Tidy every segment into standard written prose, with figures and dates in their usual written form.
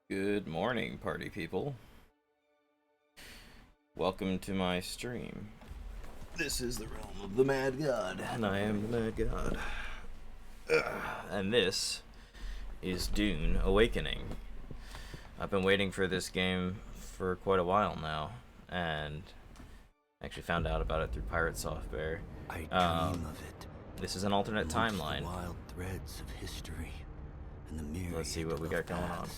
Good morning, party people. Welcome to my stream. This is the realm of the Mad God, and I am the Mad God. And this is Dune Awakening. I've been waiting for this game for quite a while now, and actually found out about it through Pirate Software. I dream of it. This is an alternate timeline. The wild threads of history and the myriad. Let's see what we got going on.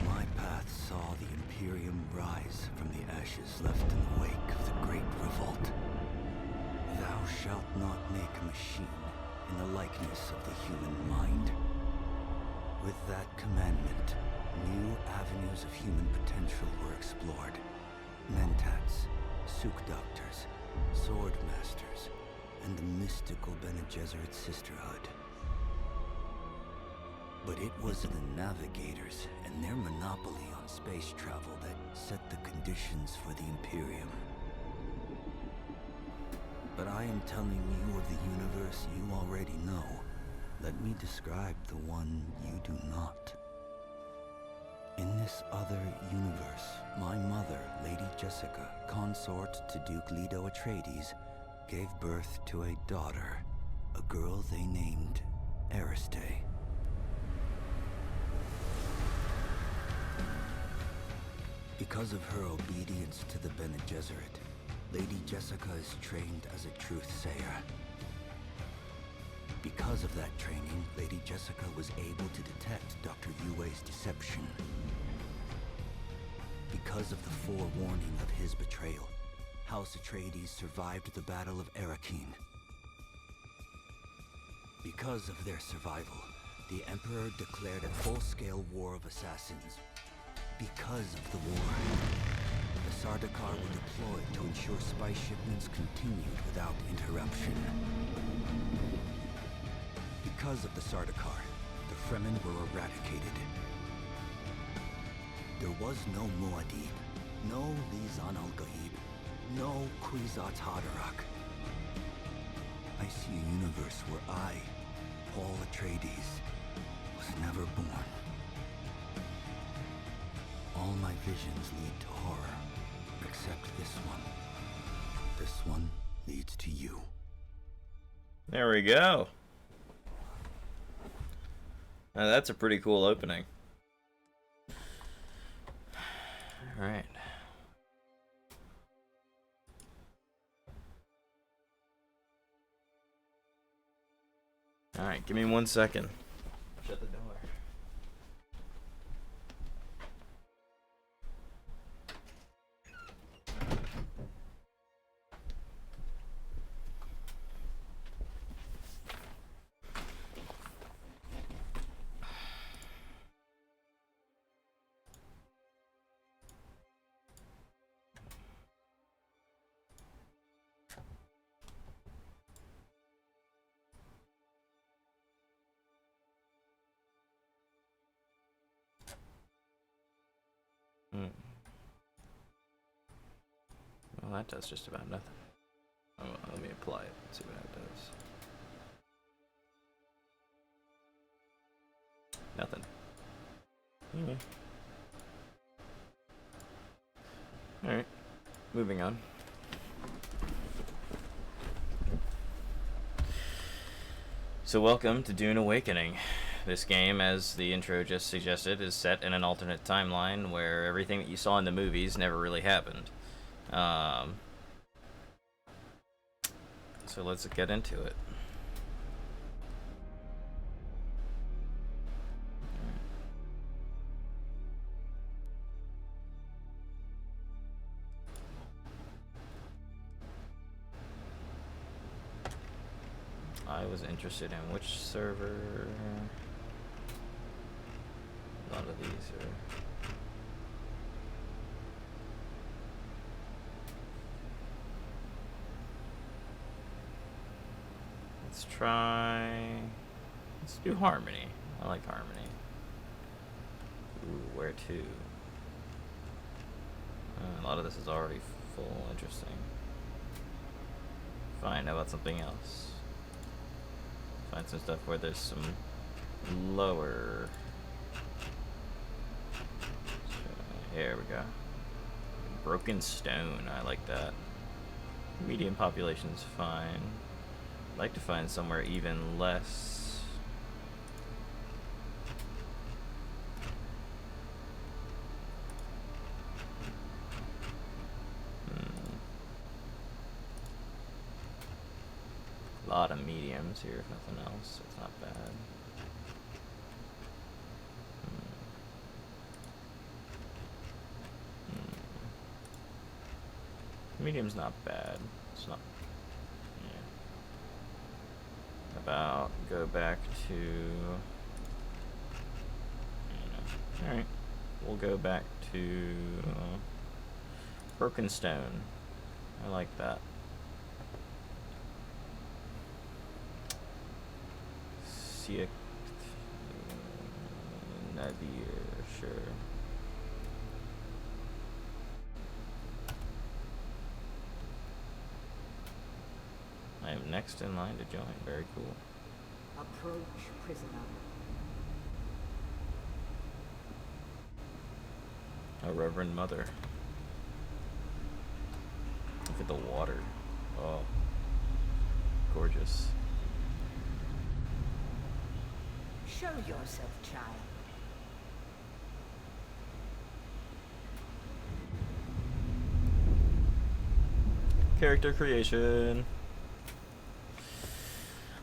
My path saw the Imperium rise from the ashes left in the wake of the Great Revolt. Thou shalt not make a machine in the likeness of the human mind. With that commandment, new avenues of human potential were explored. Mentats, Suk Doctors, Sword Masters, and the mystical Bene Gesserit Sisterhood. But it was the Navigators and their monopoly on space travel that set the conditions for the Imperium. But I am telling you of the universe you already know. Let me describe the one you do not. In this other universe, my mother, Lady Jessica, consort to Duke Leto Atreides, gave birth to a daughter, a girl they named Aristei. Because of her obedience to the Bene Gesserit, Lady Jessica is trained as a truth-sayer. Because of that training, Lady Jessica was able to detect Dr. Yue's deception. Because of the forewarning of his betrayal, House Atreides survived the Battle of Arrakeen. Because of their survival, the Emperor declared a full-scale war of assassins. Because of the war, the Sardaukar were deployed to ensure spice shipments continued without interruption. Because of the Sardaukar, the Fremen were eradicated. There was no Muad'Dib, no Lisan al-Gaib, no Kwisatz Haderach. I see a universe where I, Paul Atreides, was never born. All my visions lead to horror, except this one. This one leads to you. There we go. Now that's a pretty cool opening. Alright. Alright, give me 1 second. Shut the door. Well, that does just about nothing. Oh, let me apply it and see what that does. Nothing. Anyway. Alright. Moving on. So welcome to Dune Awakening. This game, as the intro just suggested, is set in an alternate timeline where everything that you saw in the movies never really happened. So let's get into it. I was interested in which server. A lot of these are. Let's do Harmony. I like Harmony. Ooh, where to? A lot of this is already full. Interesting. Fine, how about something else? Find some stuff where there's some lower There we go. Broken stone. I like that. Medium population's fine. I'd like to find somewhere even less. A lot of mediums here, if nothing else. It's not bad. Medium's not bad. It's not. Yeah. About go back to. Alright. We'll go back to Broken Stone. I like that. See Nadir, sure. I am next in line to join. Very cool. Approach, prisoner. A Reverend Mother. Look at the water. Oh, gorgeous. Show yourself, child. Character creation.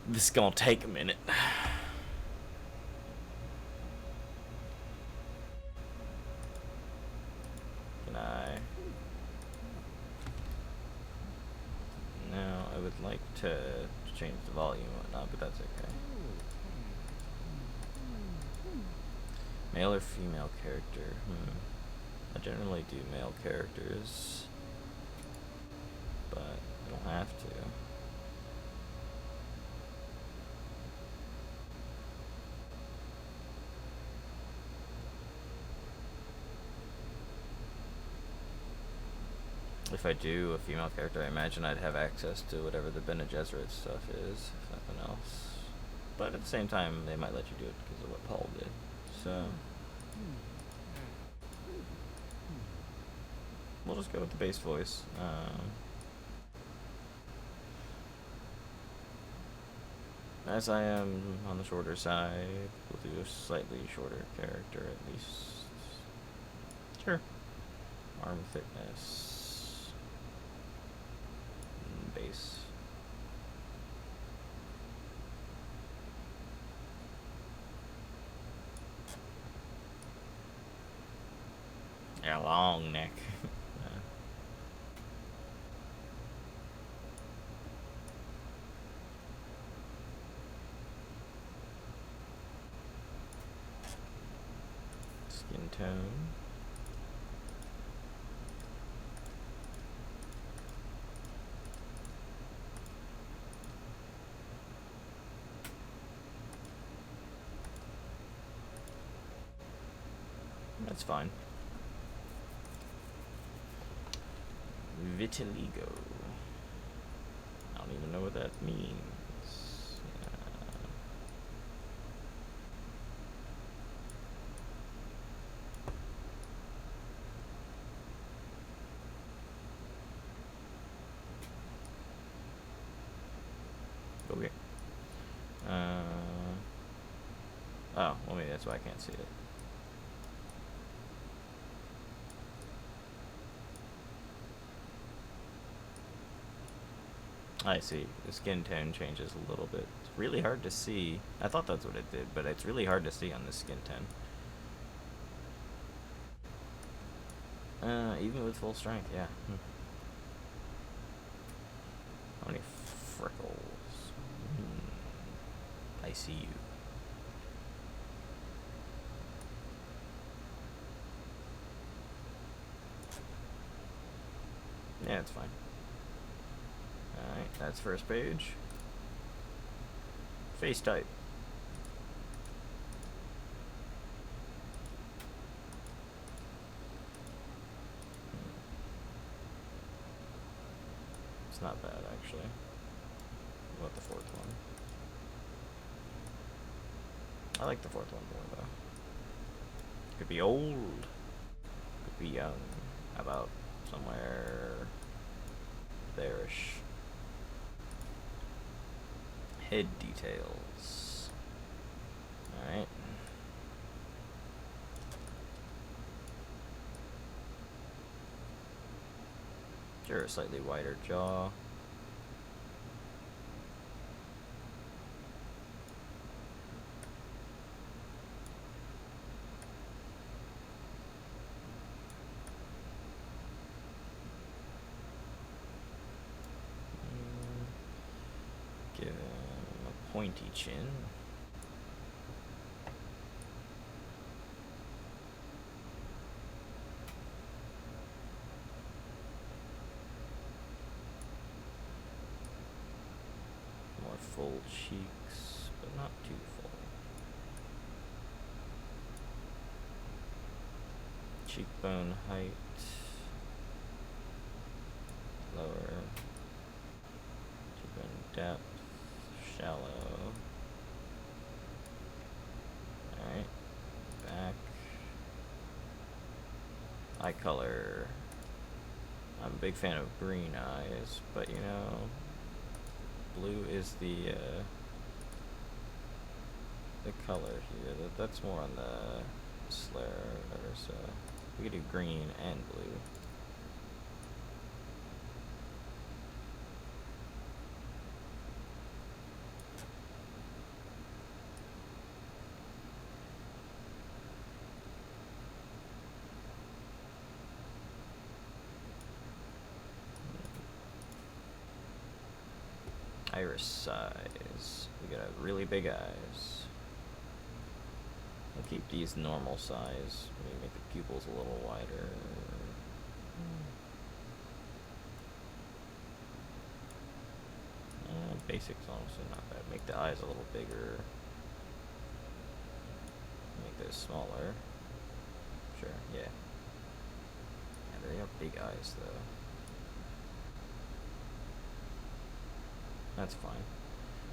This is gonna take a minute. Can I? No, I would like to change the volume and whatnot, but that's okay. Male or female character? I generally do male characters, but I don't have to. If I do a female character, I imagine I'd have access to whatever the Bene Gesserit stuff is, if nothing else. But at the same time, they might let you do it because of what Paul did. So we'll just go with the base voice. As I am on the shorter side, we'll do a slightly shorter character at least. Sure. Arm thickness. Base. Yeah, long neck. Skin tone. That's fine. Vitiligo. I don't even know what that means. Okay. Oh, well maybe that's why I can't see it. I see. The skin tone changes a little bit. It's really hard to see. I thought that's what it did, but it's really hard to see on this skin tone. Even with full strength, yeah. How many freckles? I see you. Yeah, it's fine. Alright, that's first page. Face type. It's not bad, actually. What about the fourth one? I like the fourth one more, though. Could be old. Could be young. About somewhere there-ish. Head details. Alright. Sure, a slightly wider jaw. Give him a pointy chin. More full cheeks, but not too full. Cheekbone height. Lower. Cheekbone depth. Shallow. Alright. Back. Eye color. I'm a big fan of green eyes, but you know, blue is the color here. That's more on the Slayer or whatever, so we could do green and blue. Iris size. We got really big eyes. We'll keep these normal size. Maybe make the pupils a little wider. Basics honestly not bad. Make the eyes a little bigger. Make those smaller. Sure, yeah. Yeah, they have big eyes though. That's fine.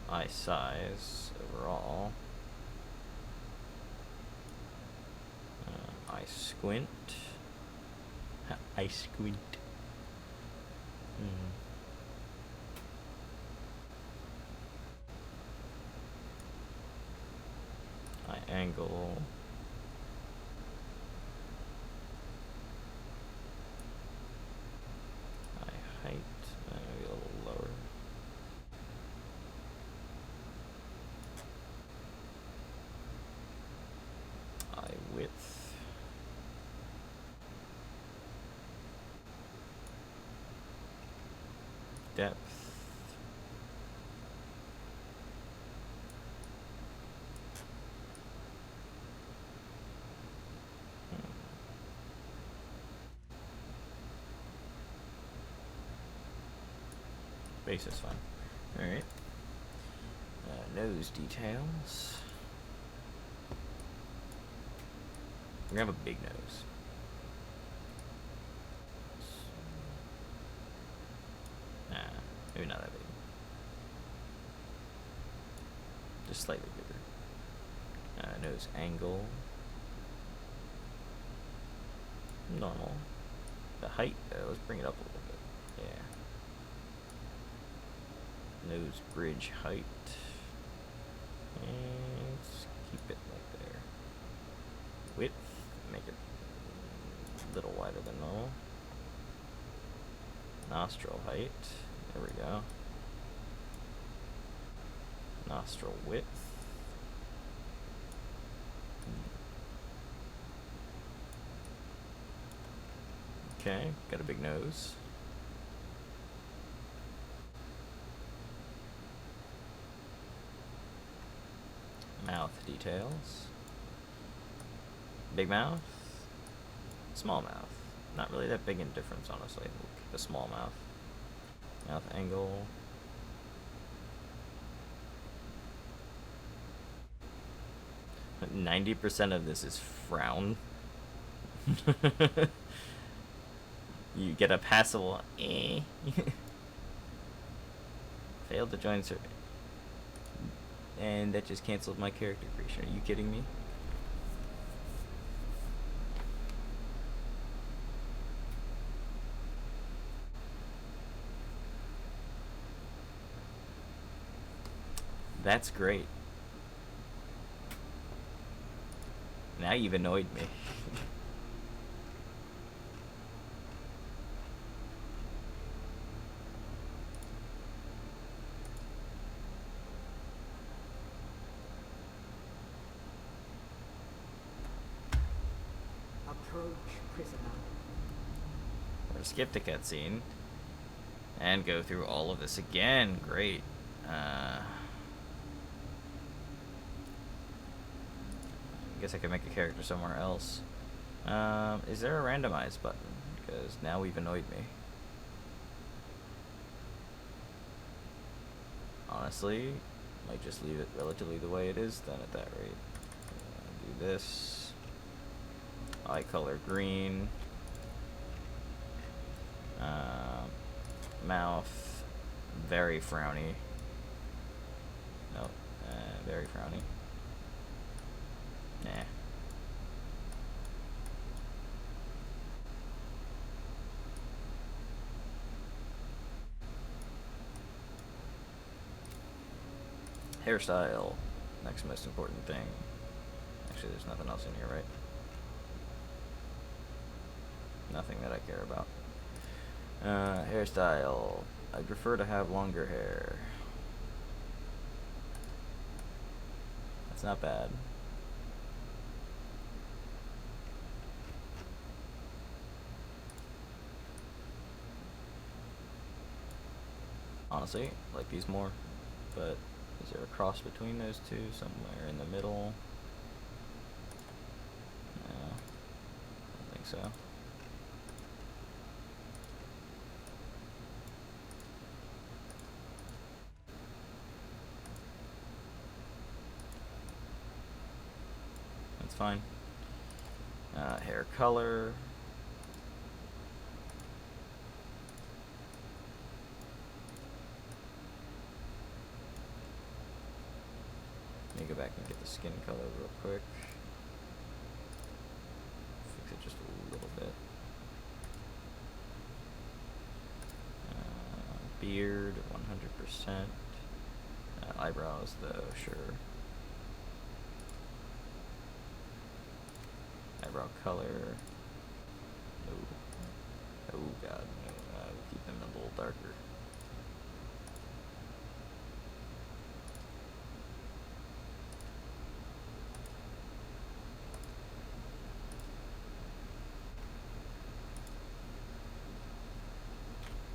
Eye size overall. Eye squint. Eye squint. Eye angle. Eye height. Maybe a little lower. Width. Depth. Base is fine. Alright. Nose details. We have a big nose. Nah, maybe not that big. Just slightly bigger. Nose angle. Normal. The height, let's bring it up a little bit. Yeah. Nose bridge height. And let's keep it like there. Width. Make it a little wider than normal. Nostril height. There we go. Nostril width. Okay, got a big nose. Mouth details. Big mouth, small mouth. Not really that big in difference, honestly. We'll keep a small mouth. Mouth angle. But 90% of this is frown. You get a passable eh. Failed to join server. And that just canceled my character creation. Are you kidding me? That's great. Now you've annoyed me. Approach, prisoner. We're gonna skip the cutscene and go through all of this again. Great. I guess I could make a character somewhere else. Is there a randomize button? Because now we've annoyed me. Honestly, might just leave it relatively the way it is then at that rate. Do this. Eye color green. Mouth very frowny. Nope, very frowny. Nah. Hairstyle. Next most important thing. Actually, there's nothing else in here, right? Nothing that I care about. Hairstyle. I prefer to have longer hair. That's not bad. Honestly, I like these more, but is there a cross between those two somewhere in the middle? No, I don't think so. That's fine. Hair color. Let me go back and get the skin color real quick. Fix it just a little bit. Beard, 100%. Eyebrows, though, sure. Eyebrow color. No. Oh god, no. We'll keep them a little darker.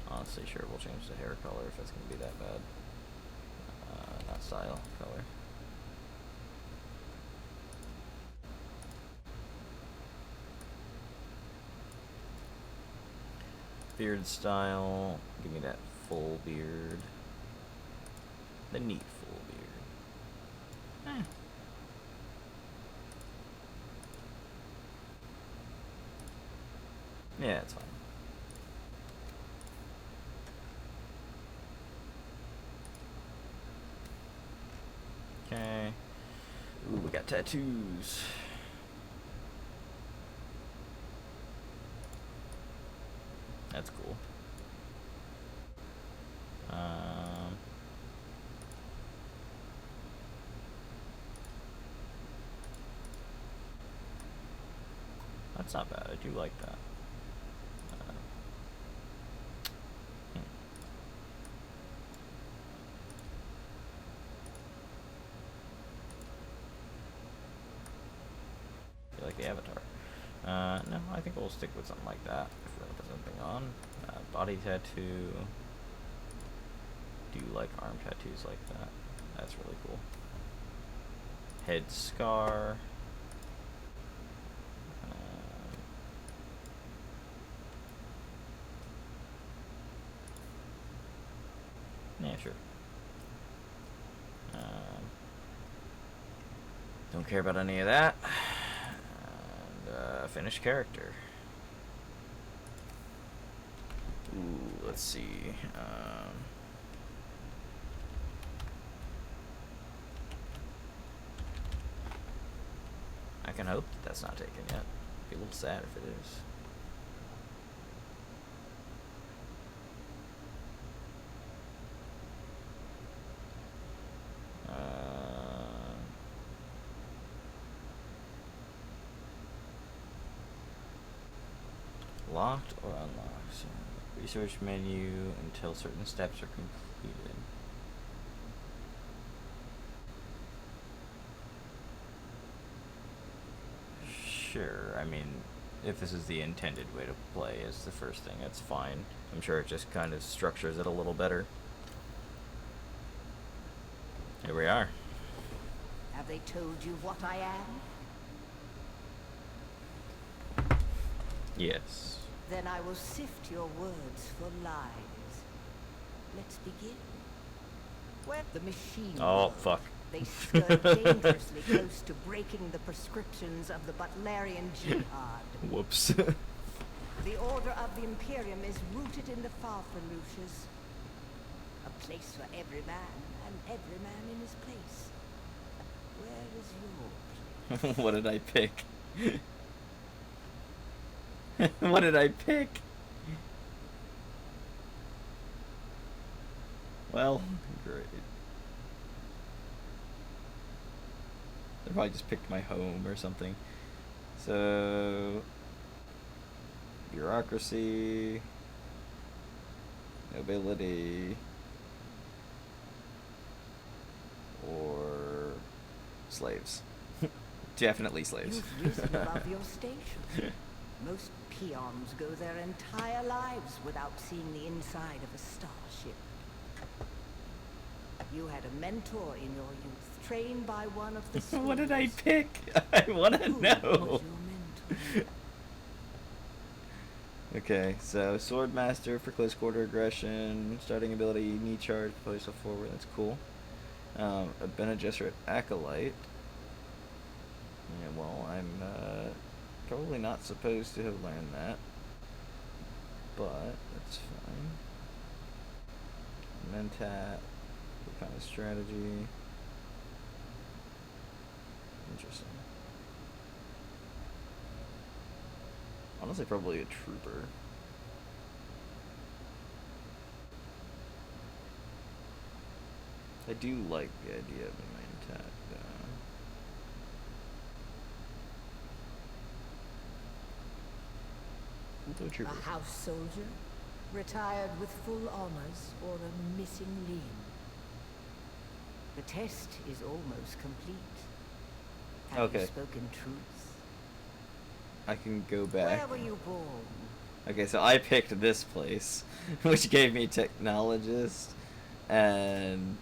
Honestly, sure, we'll change the hair color if that's going to be that bad. Not style, color. Beard style, give me that full beard. The neat full beard. Yeah, it's fine. Okay. Ooh, we got tattoos. That's cool. That's not bad. I do like that. You like the avatar? No, I think we'll stick with something like that if we're gonna put something on. Body tattoo. Do you like arm tattoos like that? That's really cool. Head scar. Yeah, sure. Don't care about any of that. And, finish character. Ooh, let's see. I can hope that that's not taken yet. Be a little sad if it is. Locked or unlocked. So research menu until certain steps are completed. Sure, I mean, if this is the intended way to play as the first thing, that's fine. I'm sure it just kind of structures it a little better. Here we are. Have they told you what I am? Yes. Then I will sift your words for lies. Let's begin. Where the machine Oh, world, fuck. they stirred dangerously close to breaking the prescriptions of the Butlerian Jihad. Whoops. The order of the Imperium is rooted in the Farfaluches. A place for every man, and every man in his place. Where is your place? What did I pick? What did I pick? Well, great. I probably just picked my home or something. So, bureaucracy, nobility, or slaves. Definitely slaves. You've risen above your station. Most peons go their entire lives without seeing the inside of a starship. You had a mentor in your youth, trained by one of the schools. What did I pick? I want to Who know. was your mentor? Okay, so Swordmaster for close quarter aggression, starting ability, knee charge, push yourself forward, that's cool. A Bene Gesserit Acolyte. Yeah, well, I'm probably not supposed to have learned that, but that's fine. Mentat, what kind of strategy? Interesting. Honestly, probably a trooper. I do like the idea of a Mentat, though. A house soldier, retired with full honors, or a missing limb. The test is almost complete. Have Okay. you spoken truth? I can go back. Where were you born? Okay, so I picked this place, which gave me technologist and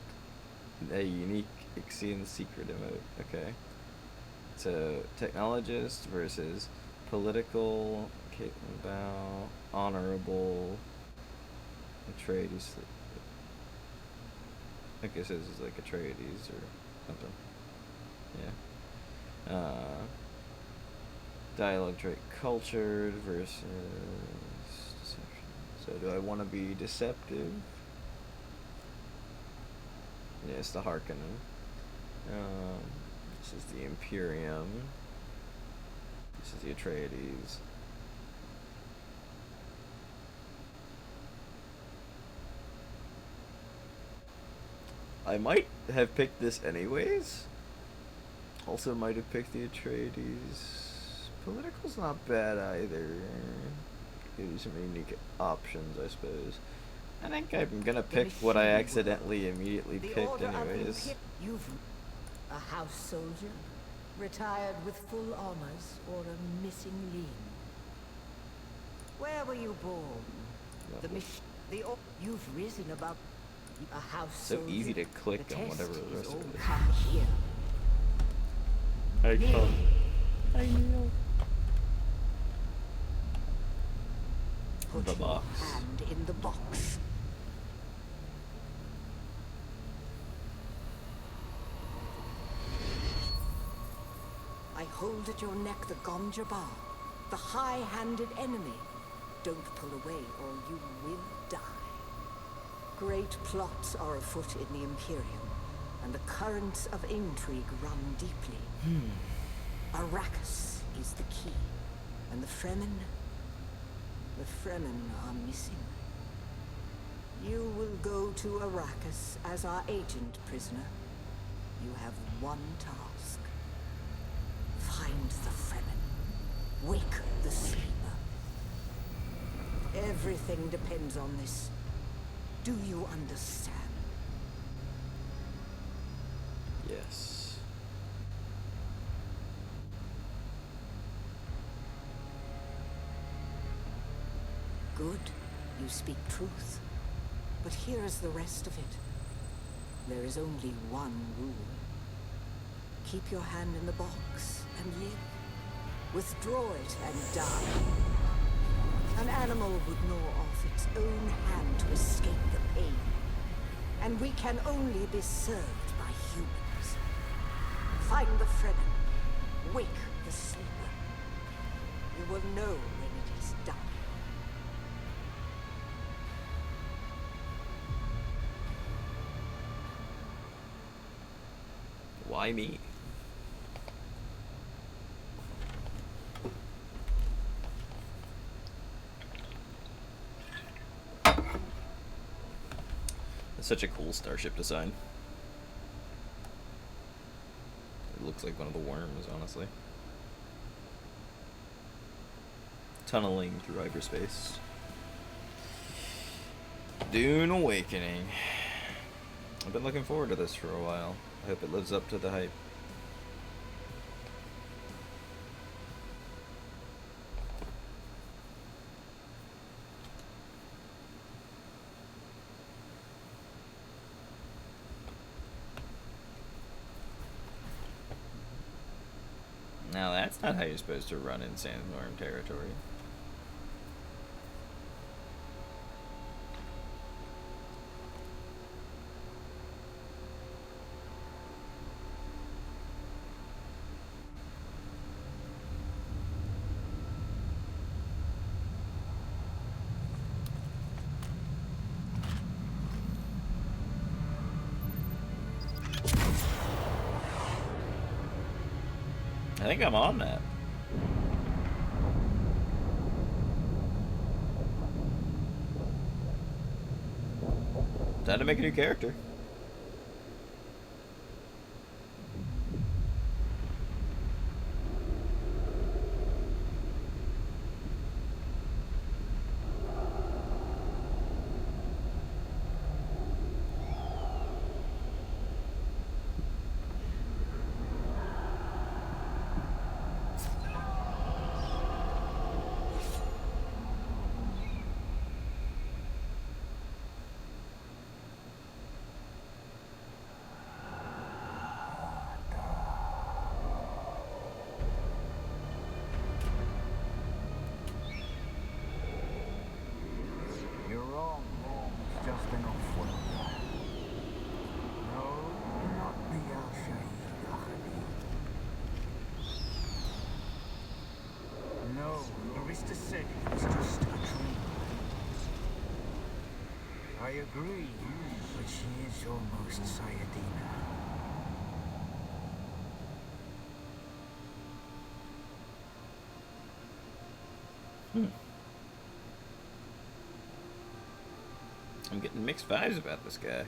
a unique Ixian secret emote. Okay. So technologist versus political, Caitlin Bow, honorable, Atreides. I guess this is like Atreides or something. Yeah. Dialogue trait cultured versus deception. So do I want to be deceptive? Yeah, it's the Harkonnen. This is the Imperium. This is the Atreides. I might have picked this anyways. Also might have picked the Atreides. Political's not bad either. Give you some unique options, I suppose. I think I'm gonna pick what I accidentally immediately picked anyways. You've a house soldier, retired with full honors, or a missing limb. Where were you born? You've risen above a house soldier. So easy to click The on test whatever the is rest all of it is. come here. I know. I know. Put The your box. hand in the box. I hold at your neck the Gomja Bar, the high-handed enemy. Don't pull away or you will die. Great plots are afoot in the Imperium, and the currents of intrigue run deeply. Arrakis is the key, and the Fremen are missing. You will go to Arrakis as our agent, prisoner. You have one task. Find the Fremen. Wake the sleeper. Everything depends on this. Do you understand? Yes. Good. You speak truth. But here is the rest of it. There is only one rule. Keep your hand in the box and live. Withdraw it and die. An animal would gnaw off its own hand to escape the pain. And we can only be served by humans. Find the Fremen. Wake the sleeper. You will know when it is done. Why me? That's such a cool starship design. It looks like one of the worms, honestly. Tunneling through hyperspace. Dune Awakening. I've been looking forward to this for a while. I hope it lives up to the hype. Now that's not how you're supposed to run in Sandstorm territory. I think I'm on that. Time to make a new character. You're wrong. It's just an off-world. No, not the Al-Shahid Ahadi. No, Arista said it was just a dream. I agree, but she is almost Sayadina. I'm getting mixed vibes about this guy.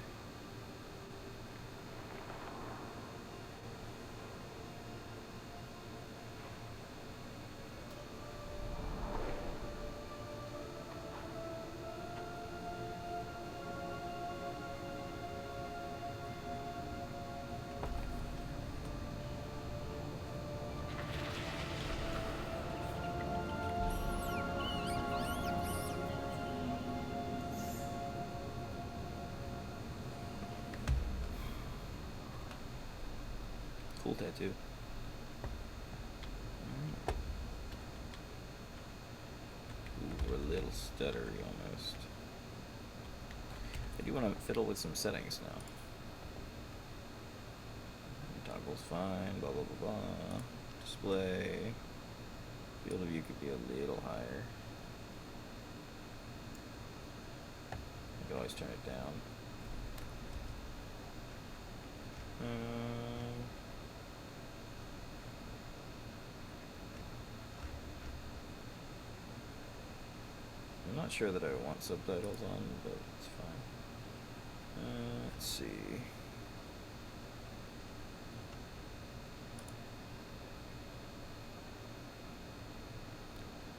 Cool tattoo. Ooh, we're a little stuttery almost. I do want to fiddle with some settings now. Toggle's fine, blah blah blah blah. Display. Field of view could be a little higher. I can always turn it down. I'm not sure that I want subtitles on, but it's fine. Let's see.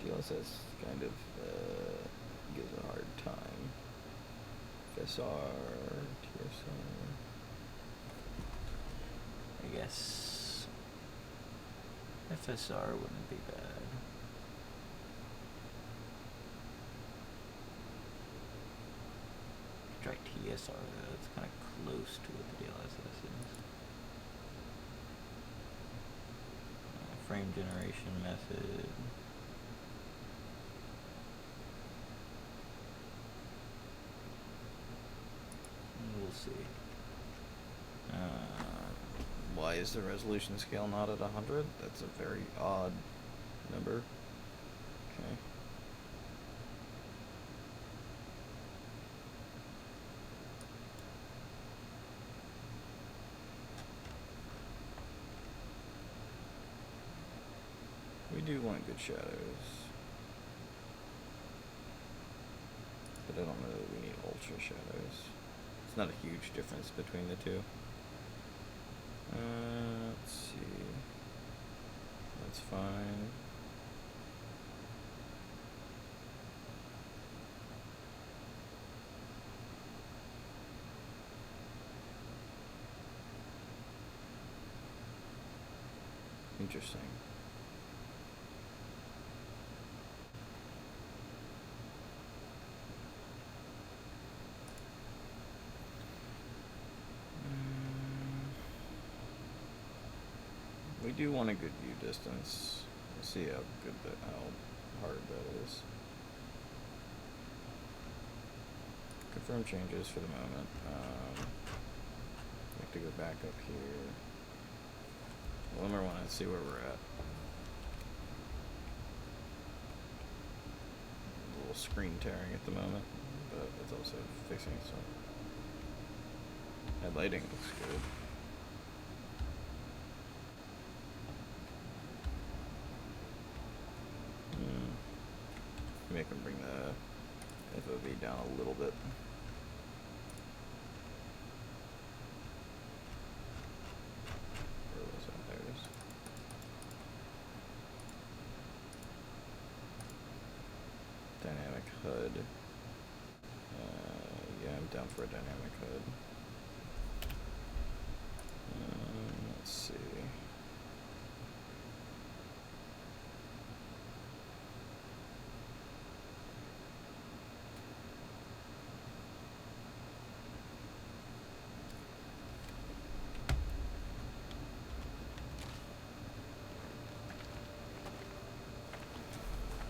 DLSS kind of gives a hard time. FSR, TSR. I guess FSR wouldn't be bad. Try TSR though, it's kind of close to what the DLSS is. Frame generation method. We'll see. Why is the resolution scale not at 100? That's a very odd number. Okay. We do want good shadows. But I don't know that we need ultra shadows. It's not a huge difference between the two. Let's see. That's fine. Interesting. We do want a good view distance. We'll see how hard that is. Confirm changes for the moment. We have to go back up here. Limmer one and see where we're at. A little screen tearing at the moment, but it's also fixing itself. That lighting looks good. Make them bring the FOV down a little bit. Where was that? There it is. Dynamic HUD. Yeah, I'm down for a dynamic HUD. Let's see.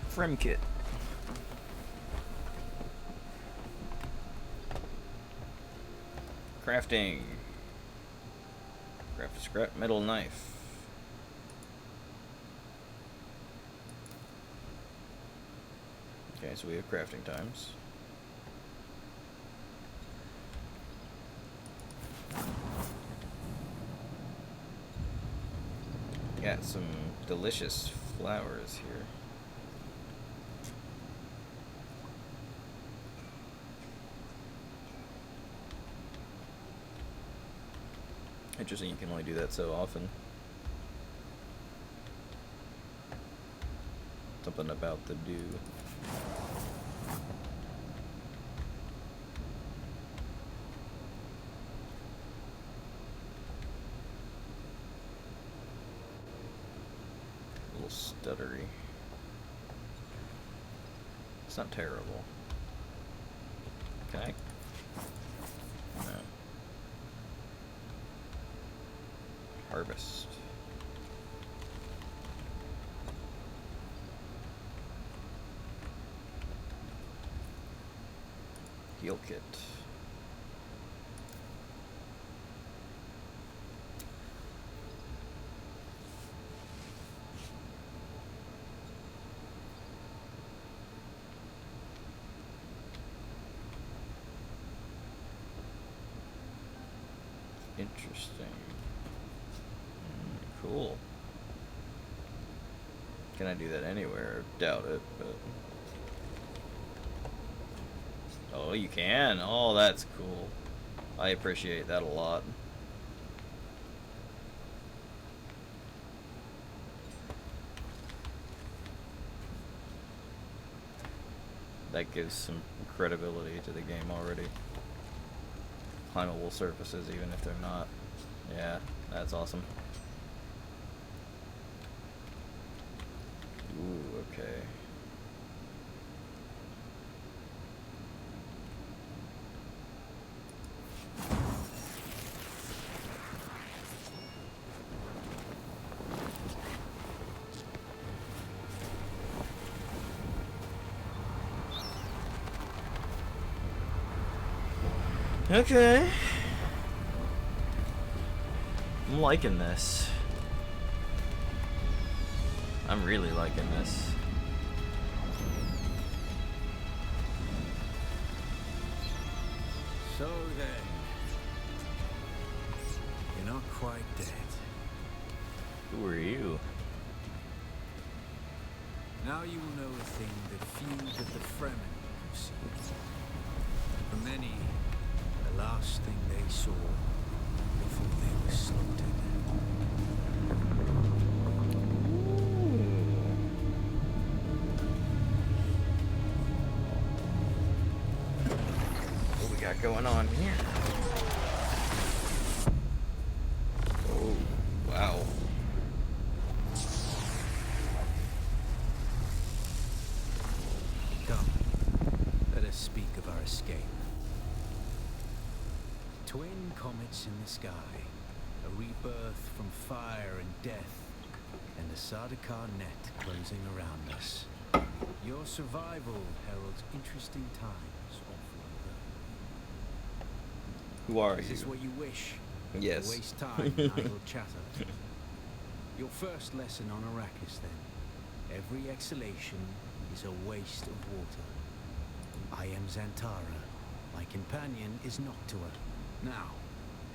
Frame kit. Crafting. Craft a scrap metal knife. Okay, so we have crafting times. Got some delicious flowers here. Interesting, you can only do that so often. Something about the dew. A little stuttery. It's not terrible. Okay. No. Harvest. Heal kit. Interesting. Cool. Can I do that anywhere? Doubt it, but... Oh, you can? Oh, that's cool. I appreciate that a lot. that gives some credibility to the game already. Climbable surfaces, even if they're not. Yeah, that's awesome. Ooh, okay. Okay. I'm liking this. I'm really liking this. So then, you're not quite dead. Who are you? Now you will know a thing that few of the Fremen have seen. For many, the last thing they saw before they were slaughtered. What we got going on here? Oh, wow. Come, let us speak of our escape. Twin comets in the sky, a rebirth from fire and death, and the Sardaukar net closing around us. Your survival heralds interesting times, Offworlder. Who are Is this you? what you wish? Yes. Waste time in idle chatter. Your first lesson on Arrakis, then. Every exhalation is a waste of water. I am Xantara. My companion is Noctua. Now,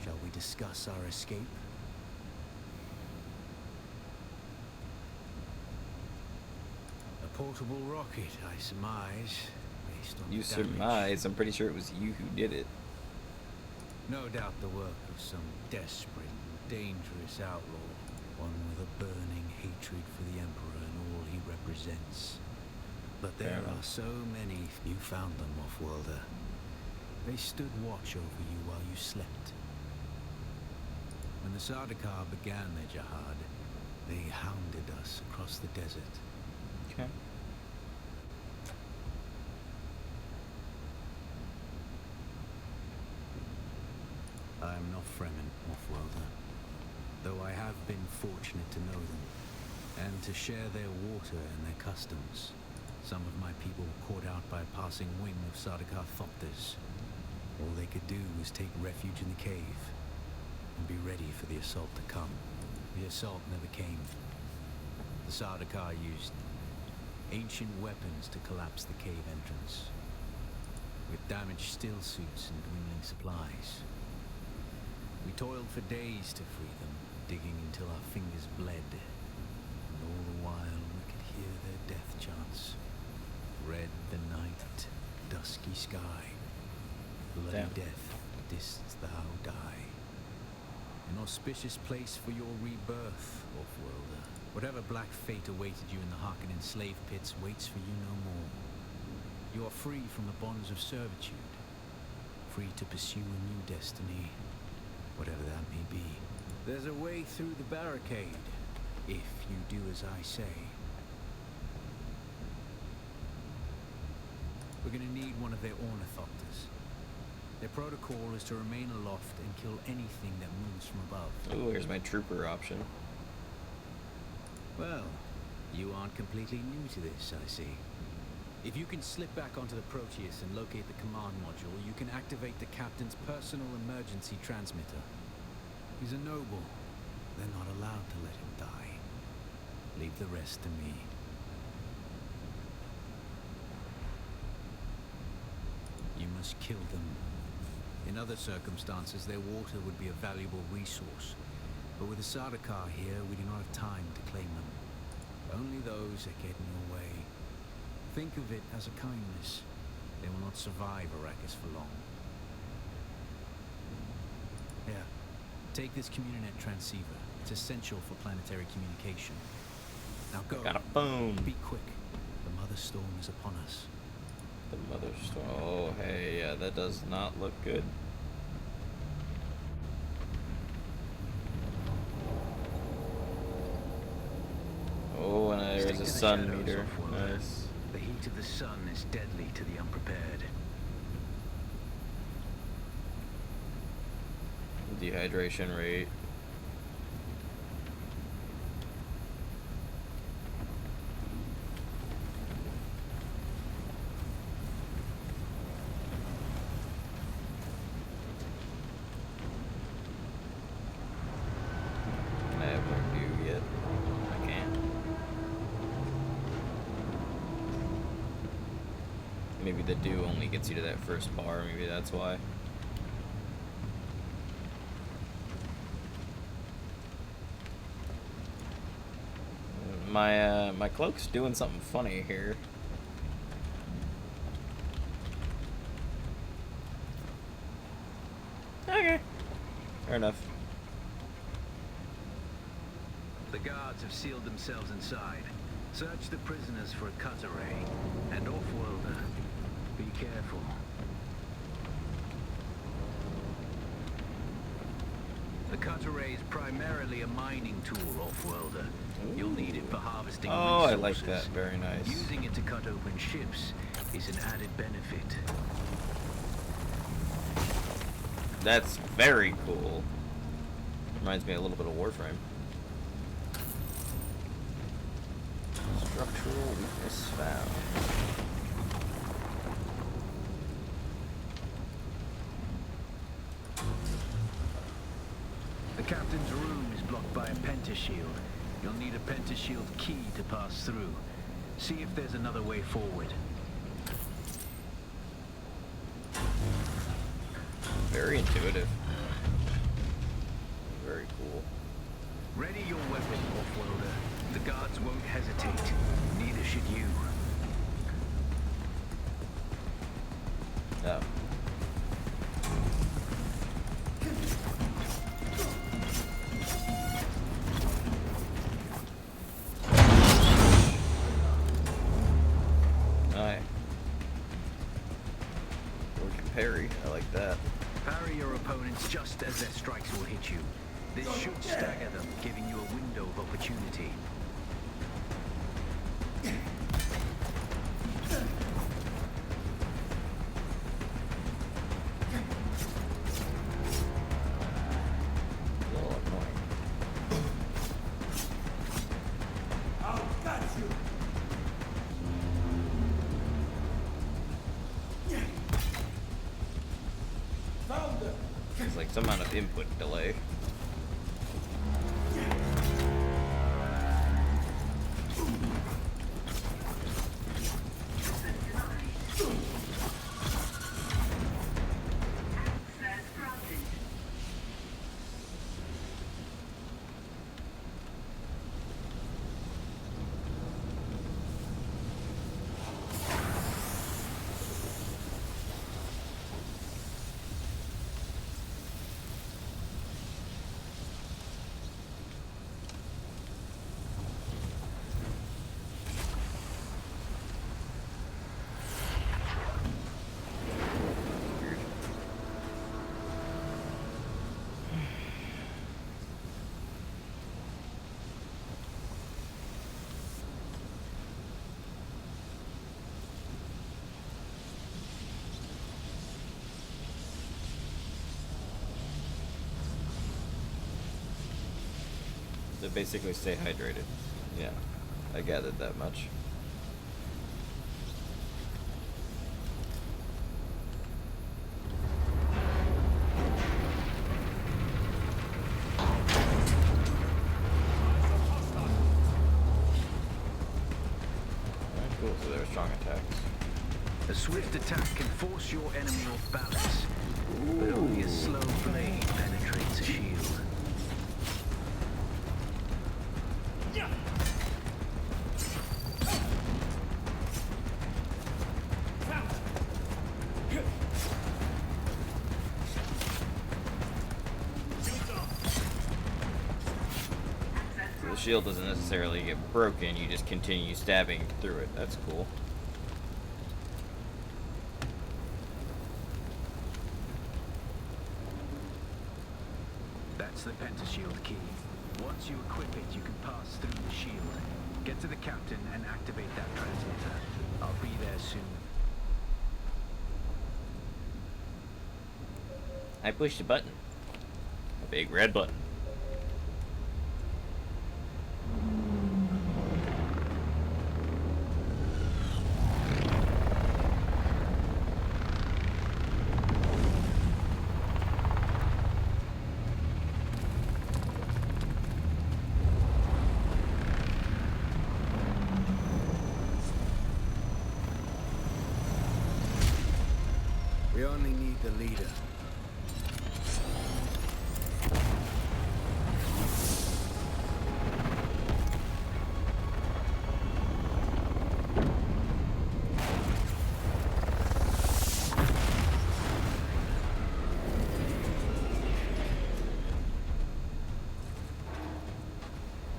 shall we discuss our escape? A portable rocket, I surmise, based on You the damage. surmise. I'm pretty sure it was you who did it. No doubt the work of some desperate, dangerous outlaw, one with a burning hatred for the Emperor and all he represents. But there Fair are so many. You found them, Offworlder. They stood watch over you while you slept. When the Sardaukar began their jihad, they hounded us across the desert. Okay. I am not Fremen, Offworlder, though I have been fortunate to know them, and to share their water and their customs. Some of my people were caught out by a passing wing of Sardaukar Thopters. All they could do was take refuge in the cave, and be ready for the assault to come. The assault never came. The Sardaukar used ancient weapons to collapse the cave entrance, with damaged steel suits and dwindling supplies. We toiled for days to free them, digging until our fingers bled, and all the while we could hear their death chants. Red the night, dusky sky, bloody Damn. death, didst thou die. An auspicious place for your rebirth, Offworlder. Whatever black fate awaited you in the Harkonnen slave pits waits for you no more. You are free from the bonds of servitude, free to pursue a new destiny, whatever that may be. There's a way through the barricade, if you do as I say. We're gonna need one of their ornithopters. Their protocol is to remain aloft and kill anything that moves from above. Oh, here's my trooper option. Well, you aren't completely new to this, I see. If you can slip back onto the Proteus and locate the command module, you can activate the captain's personal emergency transmitter. He's a noble. They're not allowed to let him die. Leave the rest to me. You must kill them. In other circumstances, their water would be a valuable resource. But with the Sardaukar here, we do not have time to claim them. Only those that get in your way. Think of it as a kindness. They will not survive Arrakis for long. Here, take this Communinet transceiver. It's essential for planetary communication. Now go. Got a phone. Be quick. The Mother Storm is upon us. The mother stone. Oh, hey, yeah, that does not look good. Oh, and there's Stick a to the sun shadows, meter. Offworlder. Nice. The heat of the sun is deadly to the unprepared. Dehydration rate. I have no dew yet. I can't. Maybe the dew only gets you to that first bar. Maybe that's why. My cloak's doing something funny here. Okay. Fair enough. The guards have sealed themselves inside. Search the prisoners for a cutter ray. And Offworlder, be careful. The cutter ray is primarily a mining tool, Offworlder. You'll need it for harvesting Oh, I resources. like that. Very nice. Using it to cut open ships is an added benefit. That's very cool. Reminds me a little bit of Warframe. Structural weakness found. The captain's room is blocked by a pentashield. You'll need a pentashield key to pass through. See if there's another way forward. Very intuitive. Very cool. Ready your weapon, Offworlder. The guards won't hesitate. Neither should you. Oh. Aye. Or parry. I like that. Parry your opponents just as their strikes will hit you. This should stagger them, giving you a window of opportunity. A little annoying. There's like some amount of input delay. To basically stay hydrated. Yeah, I gathered that much. Alright, cool, so they're strong attacks. A swift attack can force your enemy off balance, but only a slow blade penetrates a shield. So the shield doesn't necessarily get broken, you just continue stabbing through it. That's cool. That's the pentashield key. Once you equip it, you can pass through the shield. Get to the captain and activate that transmitter. I'll be there soon. I pushed a button. A big red button. We only need the leader.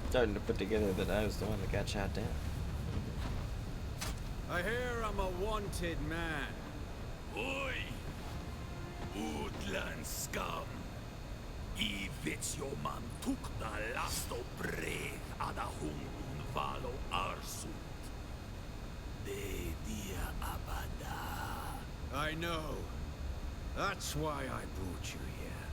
Starting to put together that I was the one that got shot down. I hear I'm a wanted man. Oi! Woodland scum! I jo man tukta lasto brev ada hungun valo arsut. De dia abada. I know. That's why I brought you here.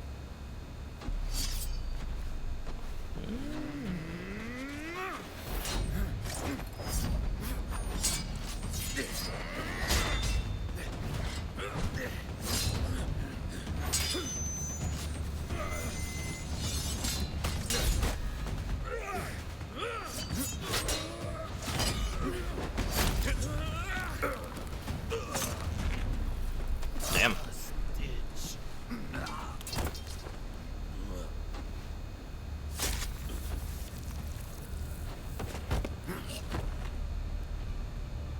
Damn.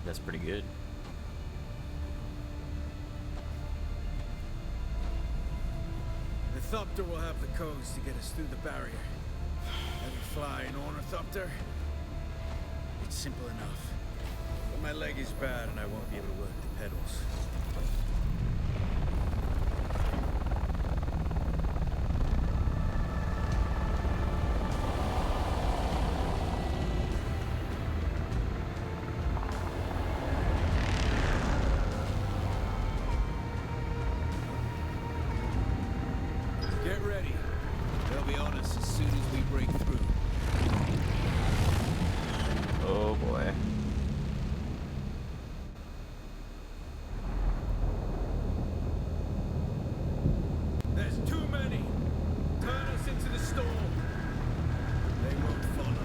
That's pretty good. The Thopter will have the codes to get us through the barrier. Let me fly an ornithopter. It's simple enough. But my leg is bad and I won't be able to work the pedals. Get ready. They'll be on us as soon as we break through. Oh boy. There's too many. Turn us into the storm. They won't follow.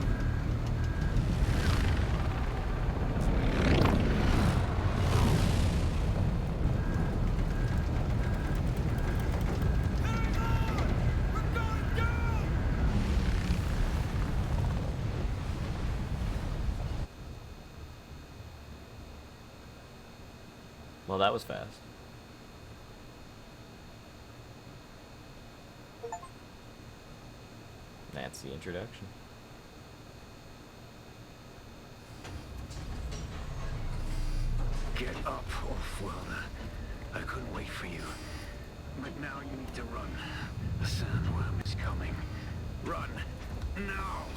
Well, that was fast. That's the introduction. Get up, Offworlder. I couldn't wait for you. But now you need to run. The sandworm is coming. Run! Now!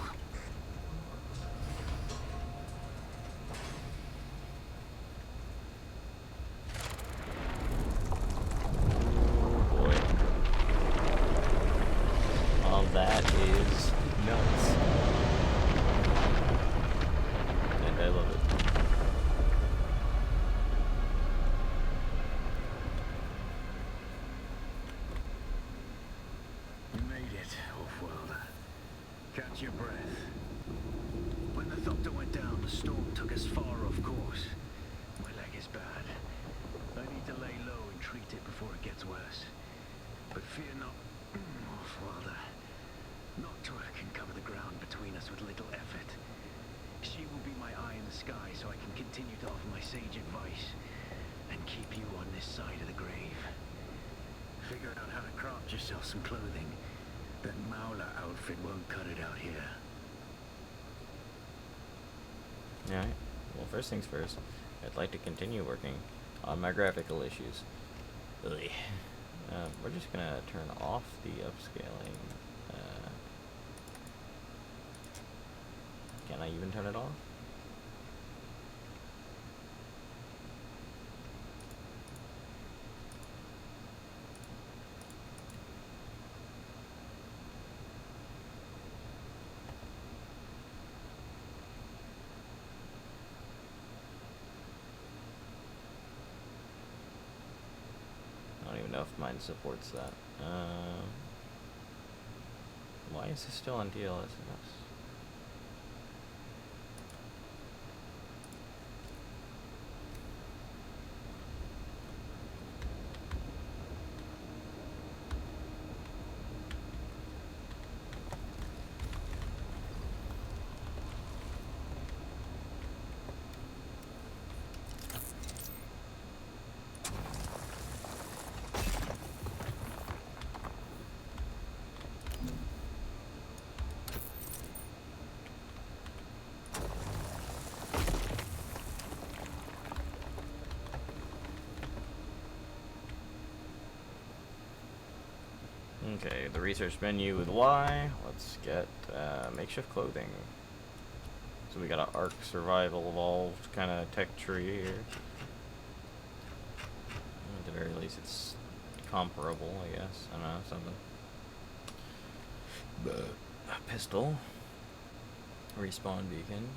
Boy. All that is nuts. And I love it. You made it, Offworlder. Catch your breath. When the Thopter went down, the storm took us far off course. My leg is bad. I need to lay low and treat it before it gets worse. But fear not, Offworlder. Noctua can cover the ground between us with little effort. She will be my eye in the sky so I can continue to offer my sage advice and keep you on this side of the grave. Figure out how to craft yourself some clothing. That Mauler outfit won't cut it out here. Alright. Well, first things first, I'd like to continue working on my graphical issues. Ugh. We're just gonna turn off the upscaling I even turn it off? I don't even know if mine supports that. Why is this still on DLSS? Okay, the research menu with Y. Let's get makeshift clothing. So we got an Ark survival evolved kind of tech tree here. At the very least, it's comparable, I guess. I don't know, something. A pistol. Respawn beacon.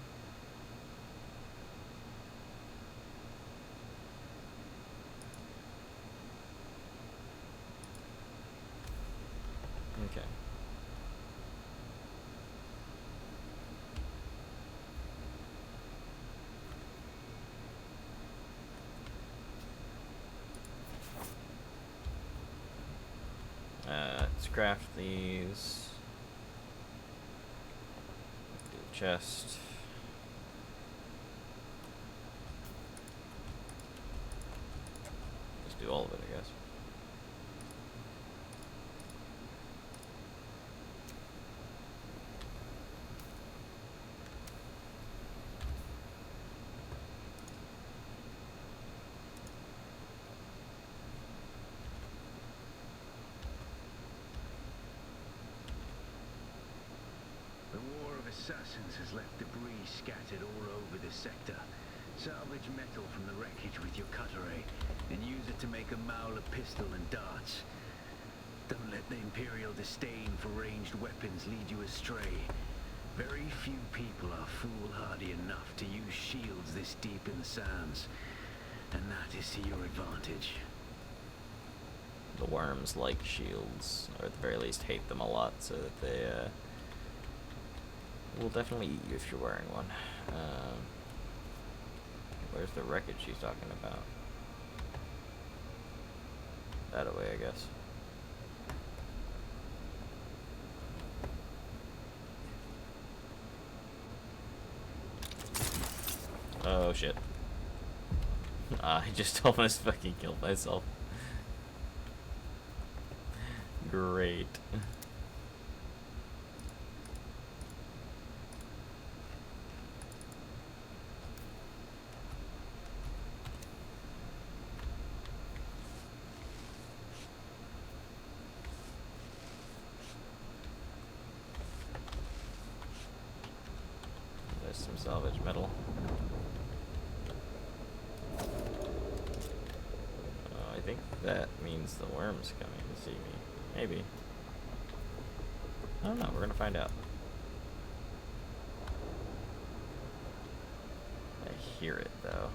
Okay. Let's craft these. Do a chest. Just do all of it, I guess. The War of Assassins has left debris scattered all over the sector. Salvage metal from the wreckage with your cutter ray, and use it to make a Mauler pistol and darts. Don't let the Imperial disdain for ranged weapons lead you astray. Very few people are foolhardy enough to use shields this deep in the sands, and that is to your advantage. The worms like shields, or at the very least hate them a lot, so that they will definitely eat you if you're wearing one. Where's the wreckage she's talking about? That away, I guess. Oh shit. I just almost fucking killed myself. Great. There's some salvage metal. I think that means the worm's coming to see me. Maybe. I don't know, we're gonna find out. I hear it though.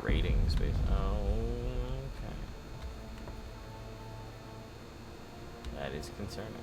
Rating space. Oh, okay. That is concerning.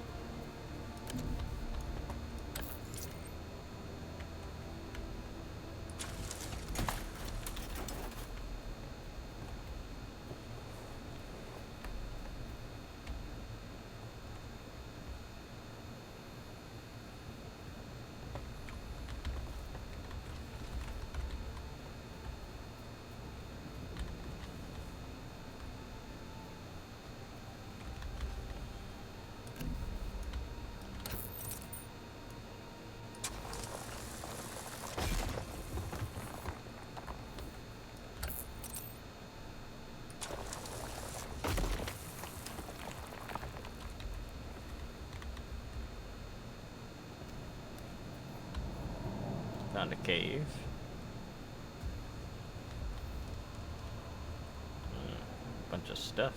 Found a cave. Bunch of stuff.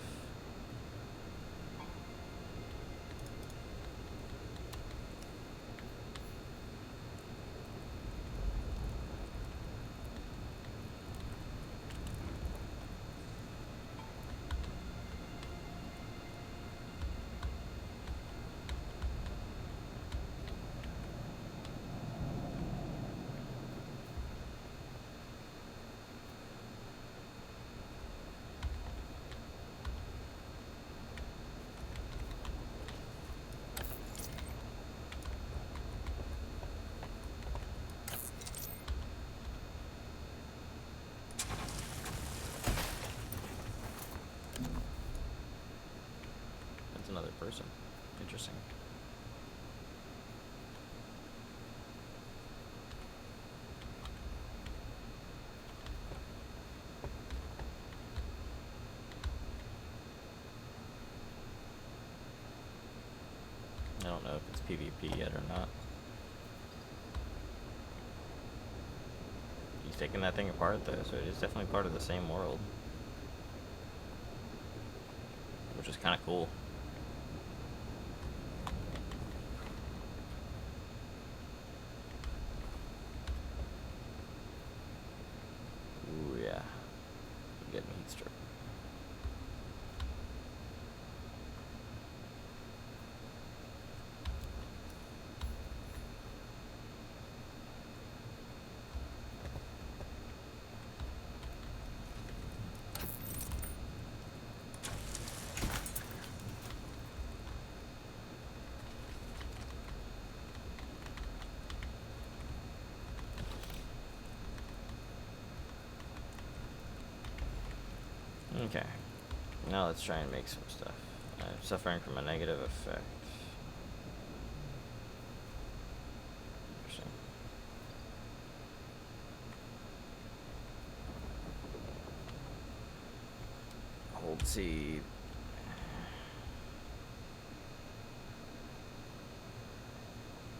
Another person. Interesting. I don't know if it's PvP yet or not. He's taking that thing apart though, so it is definitely part of the same world. Which is kind of cool. Okay, now let's try and make some stuff. I'm suffering from a negative effect. Interesting. Hold C.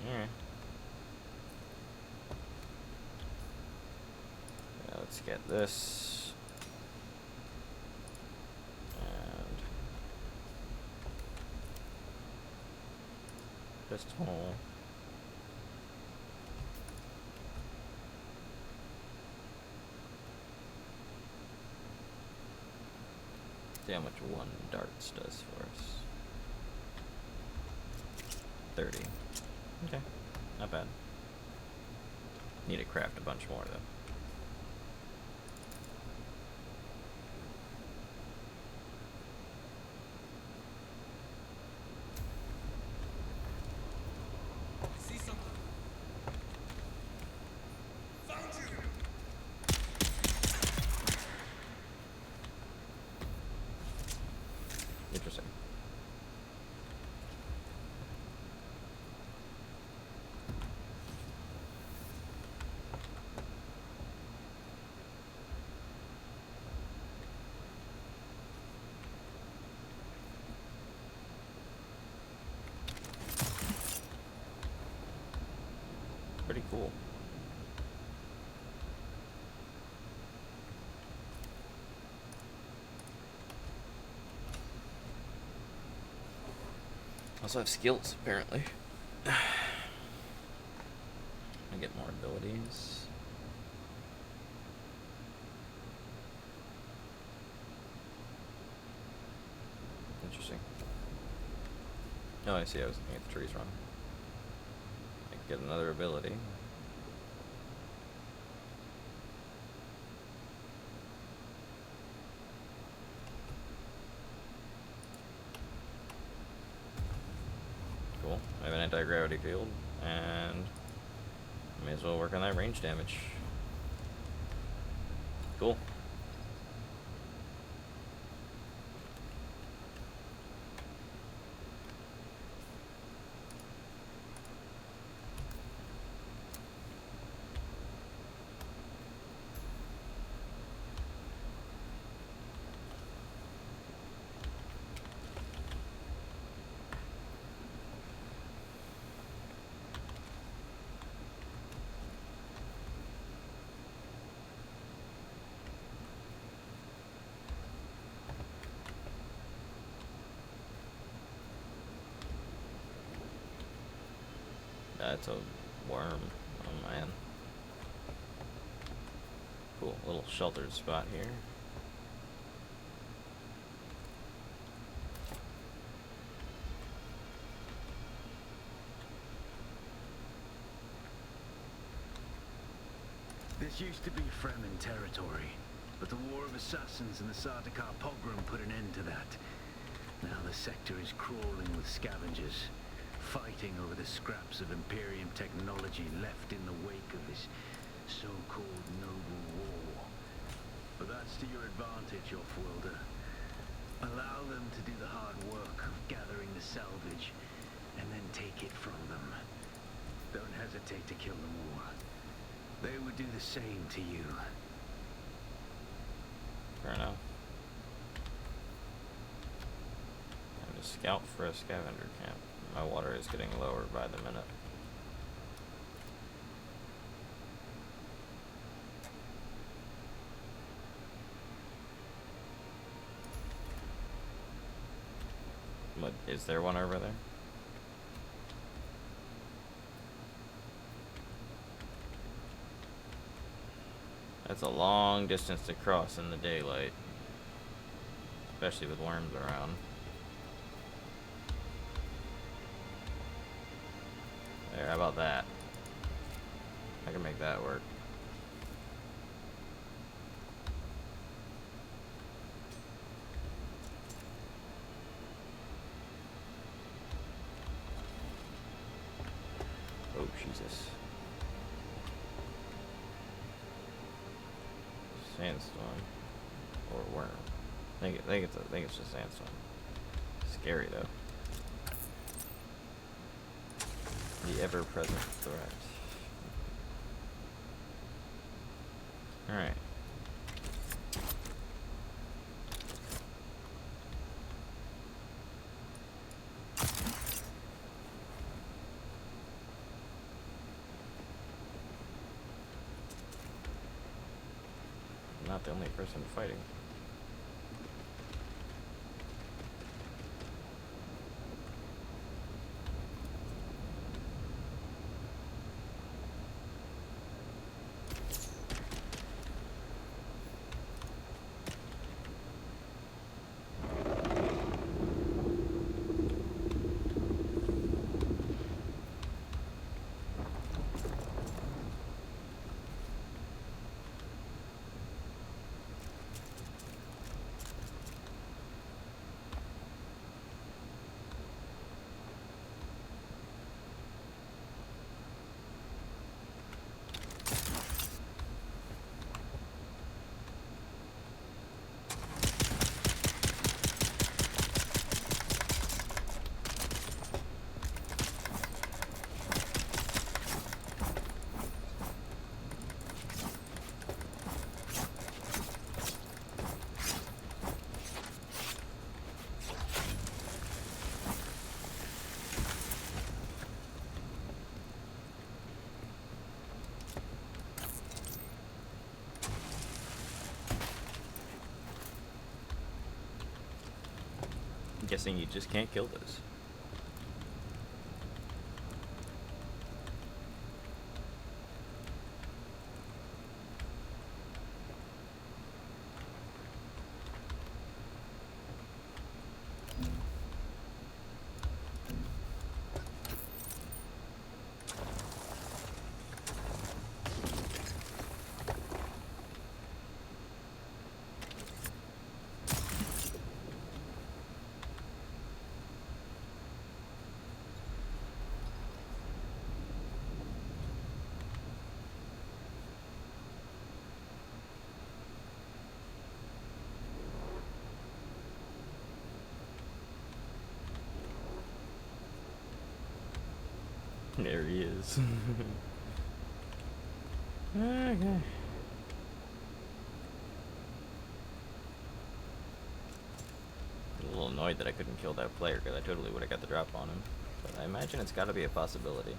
Yeah. Now let's get this. Pistol. See how much one darts does for us. 30. Okay, not bad. Need to craft a bunch more though. Interesting. Pretty cool. Also have skills, apparently. I get more abilities. Interesting. Oh, I see. I was looking at the trees wrong. I can get another ability. Cool. I have an anti-gravity field, and may as well work on that range damage. Cool. That's a worm. Oh man. Cool, little sheltered spot here. This used to be Fremen territory, but the War of Assassins and the Sardaukar pogrom put an end to that. Now the sector is crawling with scavengers, fighting over the scraps of Imperium technology left in the wake of this so-called noble war. But that's to your advantage, Offworlder. Allow them to do the hard work of gathering the salvage, and then take it from them. Don't hesitate to kill them all. They would do the same to you. Fair enough. I'm to scout for a scavenger camp. My water is getting lower by the minute. What, is there one over there? That's a long distance to cross in the daylight, especially with worms around. There, how about that? I can make that work. Oh, Jesus. Sandstorm or worm. I think it's just sandstorm. Scary though. The ever-present threat. All right. Not the only person fighting. I'm guessing you just can't kill those. There he is. Okay. A little annoyed that I couldn't kill that player because I totally would have got the drop on him. But I imagine it's got to be a possibility.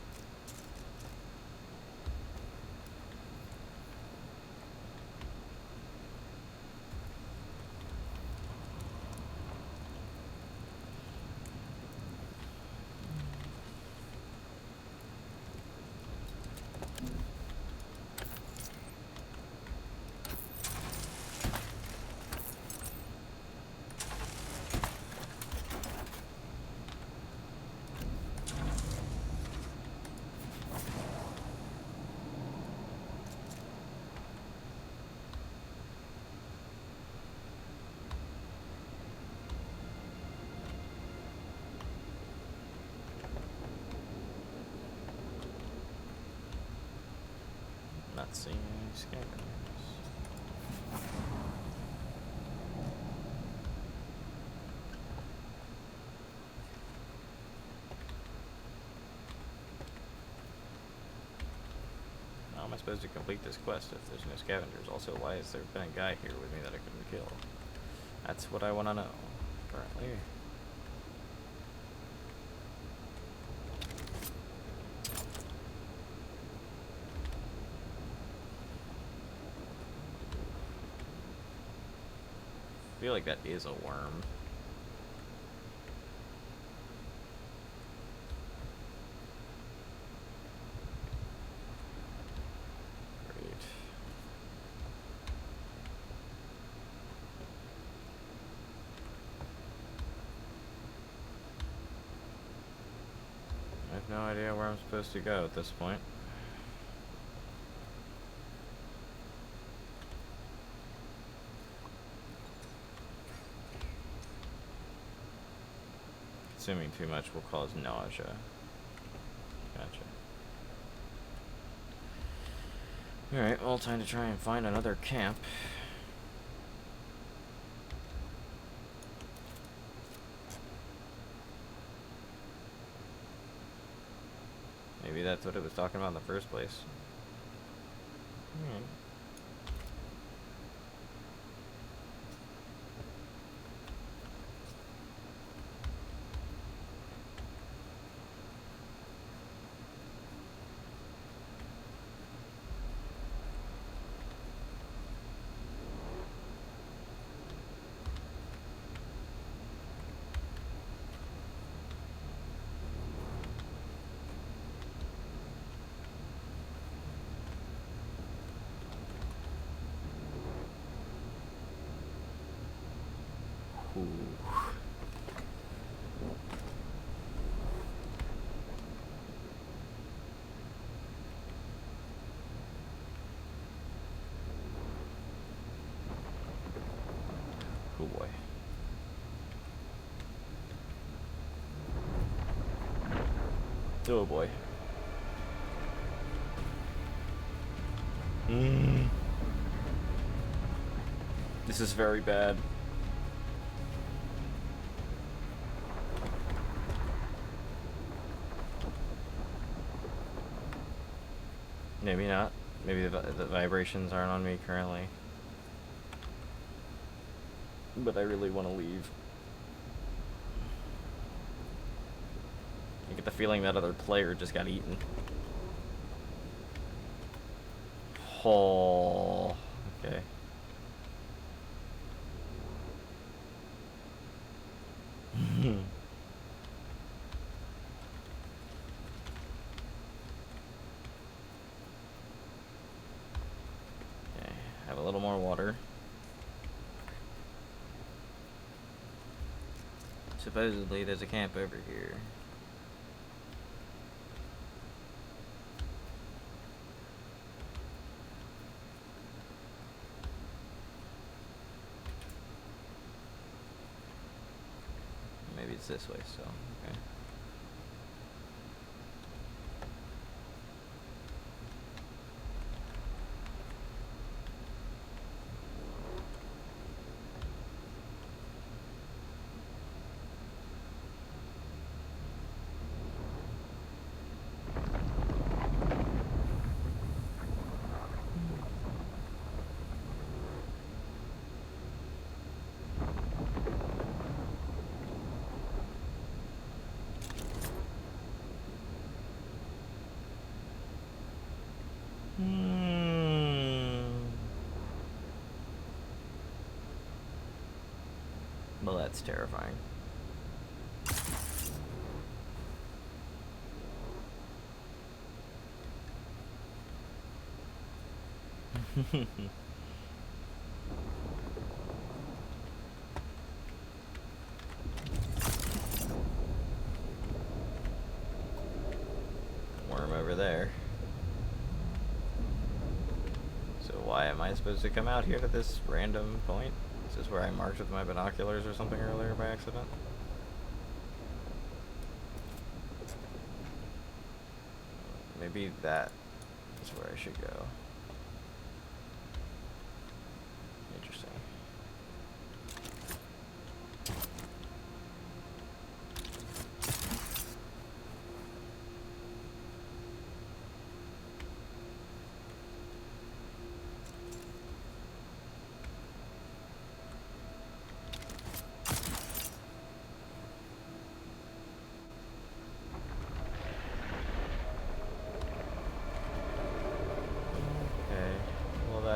not seeing any scavengers. How am I supposed to complete this quest if there's no scavengers? Also, why has there been a guy here with me that I couldn't kill? That's what I want to know, currently. I feel like that is a worm. Great. I have no idea where I'm supposed to go at this point. Consuming too much will cause nausea. Gotcha. Alright, well, time to try and find another camp. Maybe that's what it was talking about in the first place. Alright. Ooh. Oh boy. Oh boy. This is very bad. Maybe not. Maybe the vibrations aren't on me currently. But I really want to leave. I get the feeling that other player just got eaten. Oh, okay. Okay, have a little more water. Supposedly there's a camp over here. Maybe it's this way still. Okay. Well, that's terrifying. Worm over there. So why am I supposed to come out here to this random point? Is this where I marked with my binoculars or something earlier by accident? Maybe that is where I should go.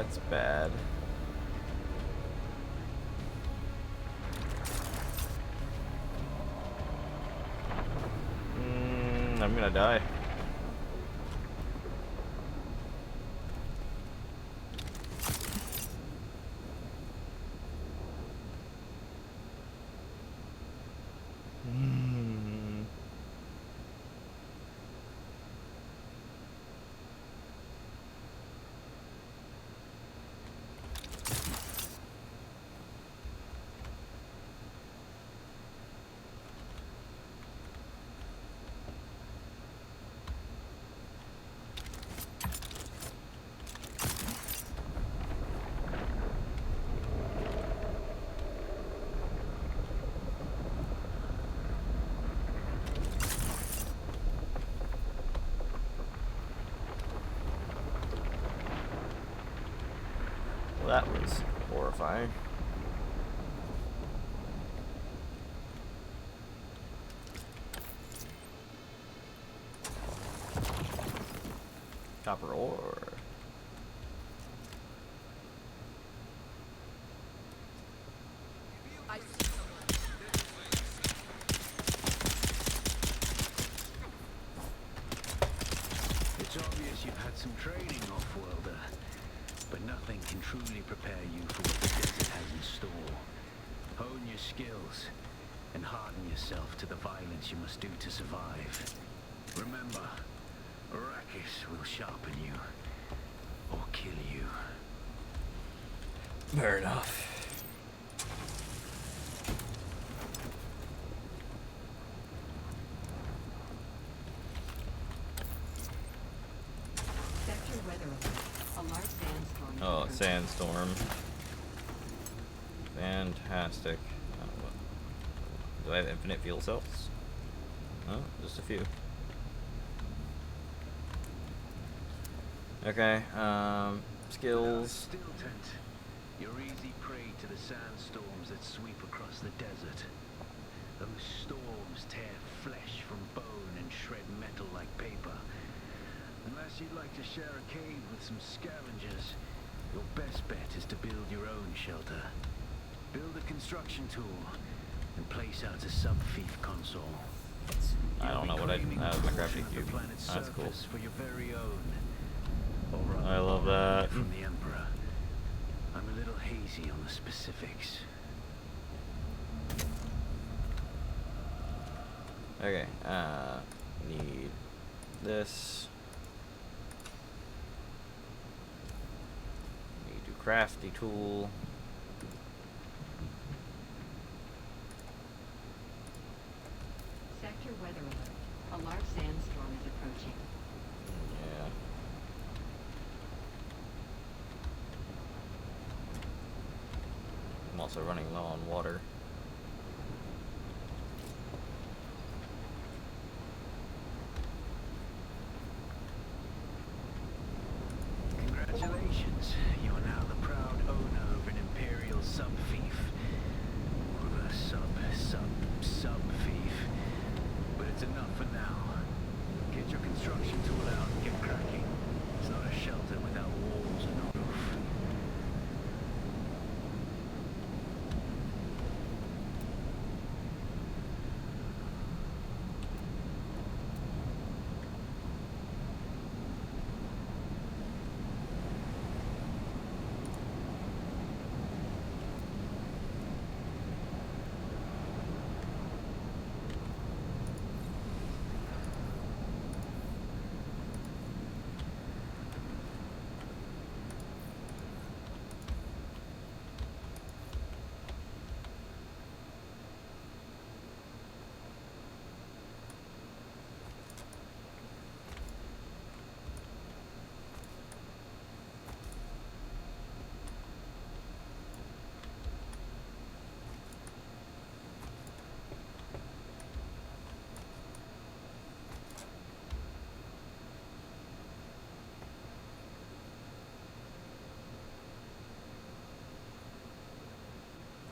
That's bad. I'm gonna die. Well, that was horrifying. Copper ore. It's obvious you've had some training, off-worlder, but nothing can truly prepare you for what the desert has in store. Hone your skills and harden yourself to the violence you must do to survive. Remember, Arrakis will sharpen you or kill you. Fair enough. Sector weather alert. A large sandstorm. Oh, sandstorm. Fantastic. Do I have infinite fuel cells? Oh, just a few. Okay, skills. Still tent. You're easy prey to the sandstorms that sweep across the desert. Those storms tear flesh from bone and shred metal like paper. Unless you'd like to share a cave with some scavengers, your best bet is to build your own shelter. Build a construction tool and place out a sub-fief console. I don't know what I. That was my crafting cube. That's cool. For your very own. Or rather, I love that. from the Emperor. I'm a little hazy on the specifics. Okay, need this. Need to crafty tool. Sector weather alert. A large sandstorm is approaching. Yeah. I'm also running low on water. Congratulations, you are now the proud owner of an Imperial sub-fief. Or of a sub-fief. But it's enough for now. Get your construction tool out and get cracking. It's not a shelter without walls and a roof.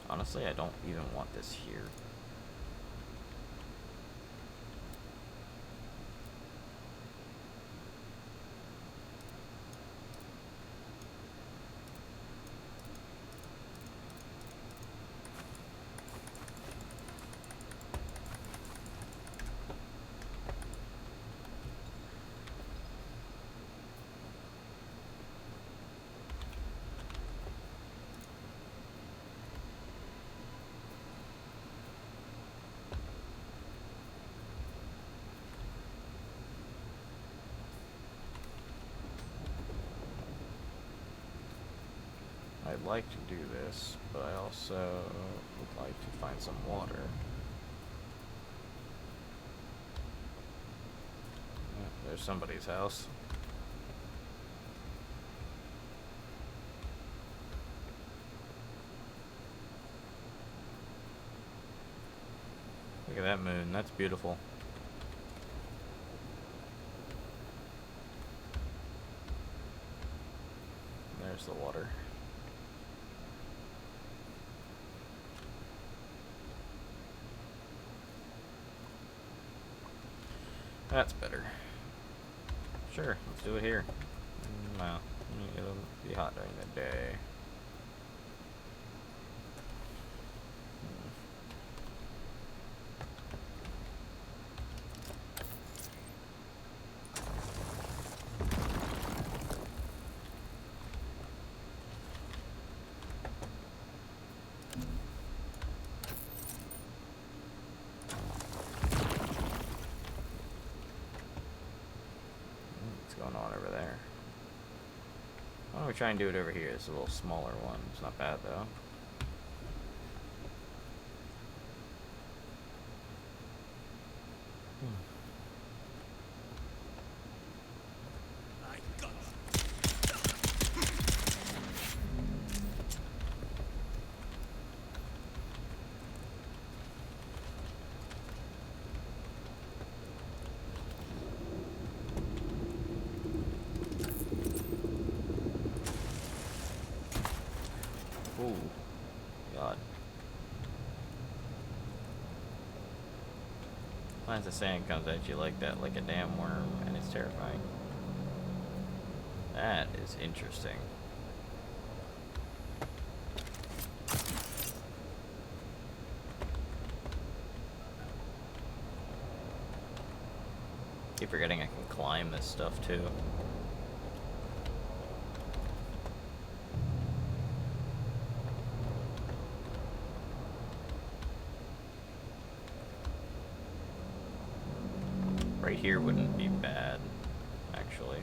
Honestly, I don't even want this here. would like to do this, but I also would like to find some water. Yeah, there's somebody's house. Look at that moon, that's beautiful. There's the water. That's better. Sure, let's do it here. No, it'll be hot during the day. What's going on over there? Why don't we try and do it over here? It's a little smaller one. It's not bad though. I got Ooh, God. Sometimes the sand comes at you like that, like a damn worm, and it's terrifying. That is interesting. Keep forgetting I can climb this stuff too. Right here wouldn't be bad, actually.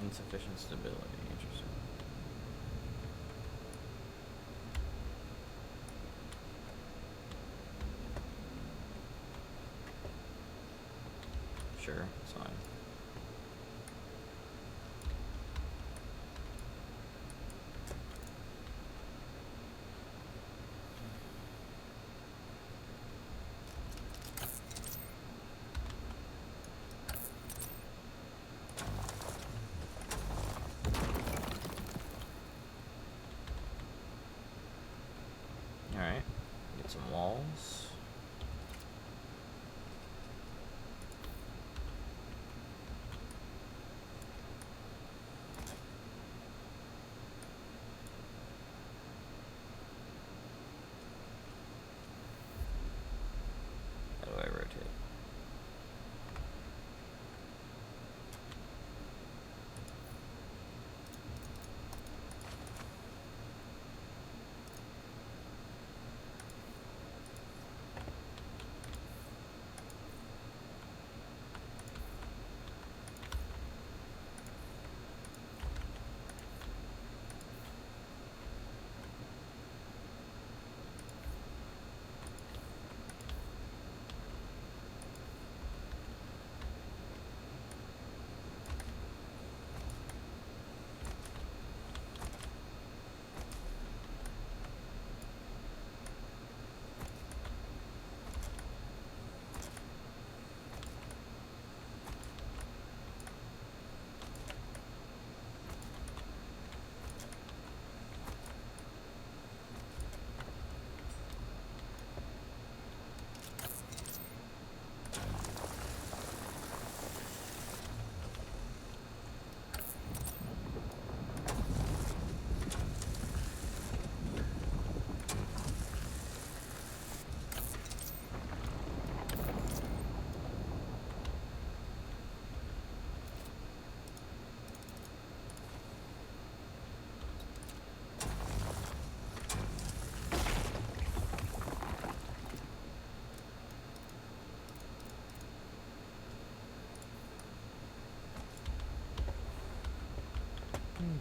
Insufficient stability, interesting. Sure, it's fine. Alright, get some walls.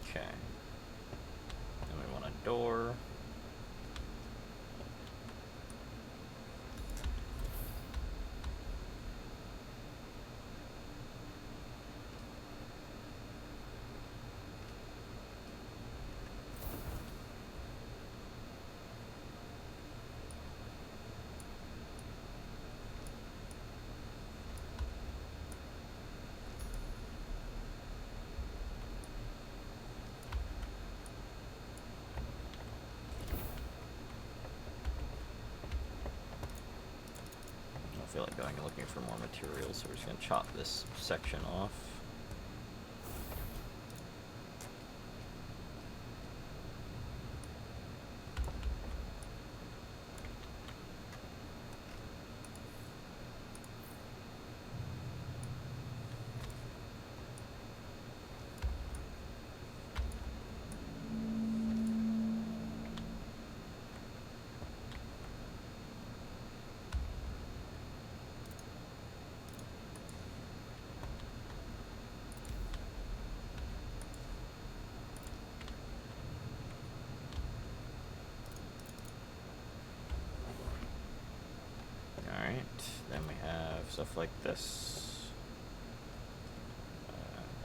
Okay. Then we want a door. I feel like going and looking for more materials, so we're just going to chop this section off. Then we have stuff like this.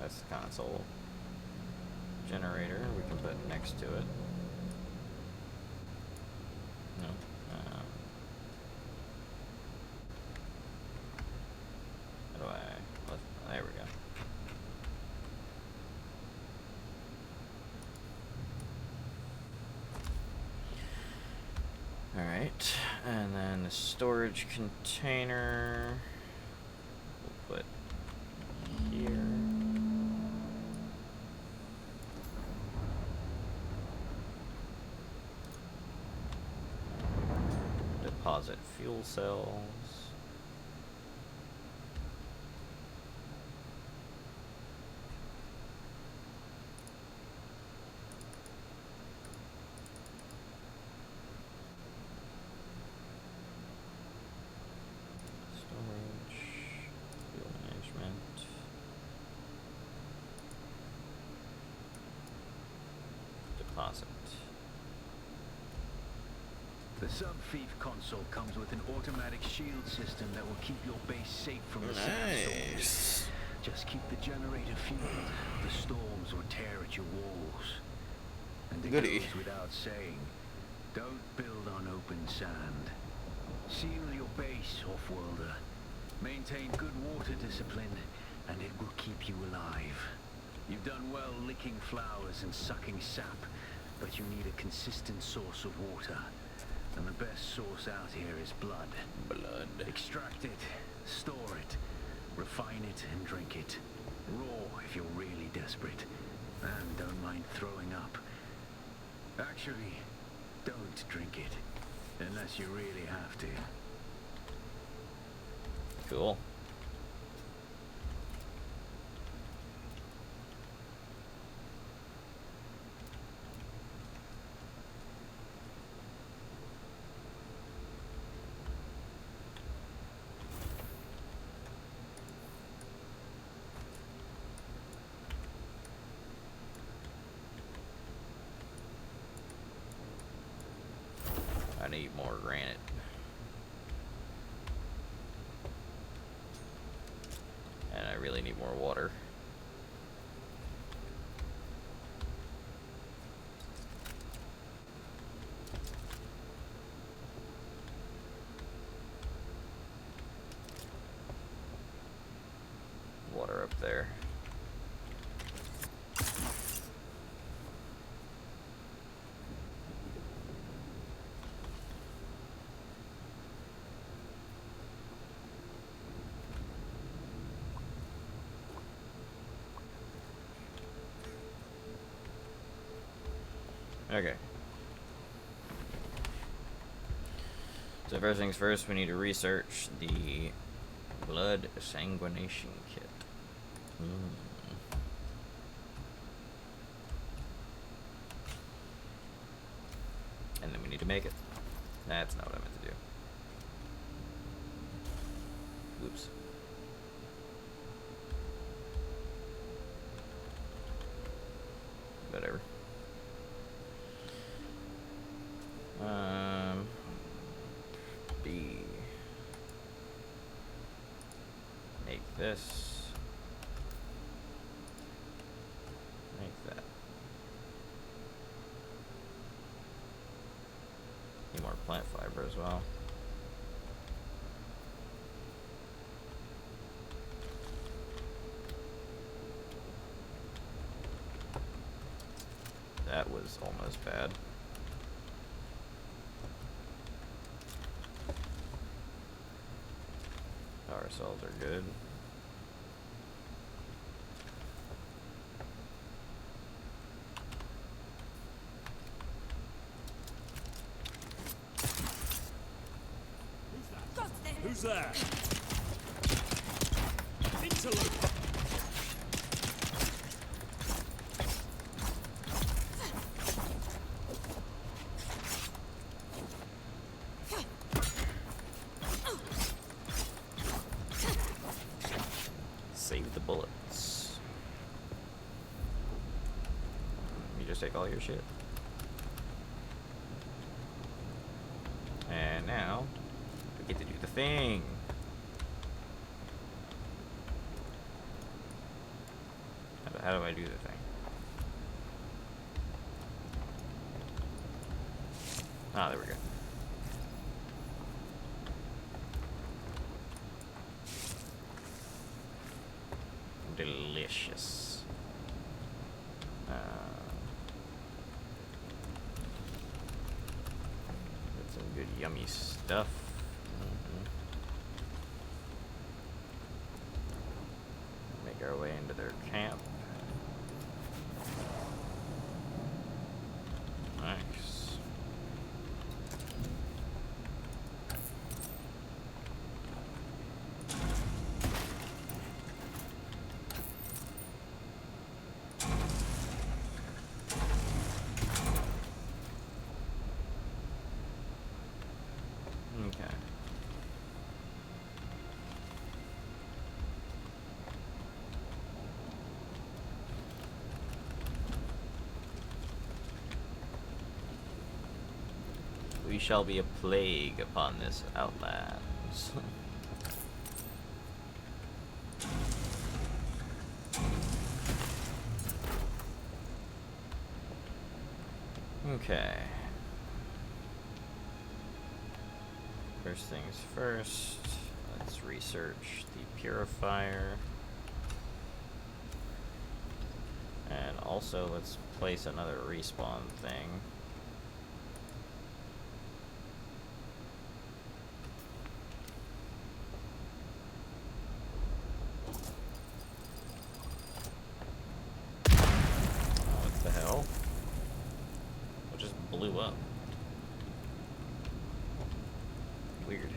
That's the console generator we can put next to it. No. How do I... There we go. Alright, and then the storage container we'll put here. Deposit fuel cells. Deposit. The sub-thief console comes with an automatic shield system that will keep your base safe from the sandstorms. Nice. Just keep the generator fueled. The storms will tear at your walls. And it Goody. goes without saying, don't build on open sand. Seal your base, off-worlder. Maintain good water discipline, and it will keep you alive. You've done well licking flowers and sucking sap, but you need a consistent source of water. And the best source out here is blood. Blood. Extract it, store it, refine it, and drink it. Raw if you're really desperate. And don't mind throwing up. Actually, don't drink it. Unless you really have to. Cool. I need more granite. And I really need more water. Water up there. Okay. So first things first, we need to research the blood sanguination kit. And then we need to make it. That's not what I meant to do. Oops. But Make this. Make that. Need more plant fiber as well. That was almost bad. Power cells are good. Who's there? Interloper. Save the bullets. You just take all your shit. And now we get to do the thing. How do I do the thing? Ah, there we go. Delicious. Got some good yummy stuff. Make our way into their camp. Nice. Okay. We shall be a plague upon this outlands. Okay. First things first, let's research the purifier. And also let's place another respawn thing. What the hell? It just blew up. Weird.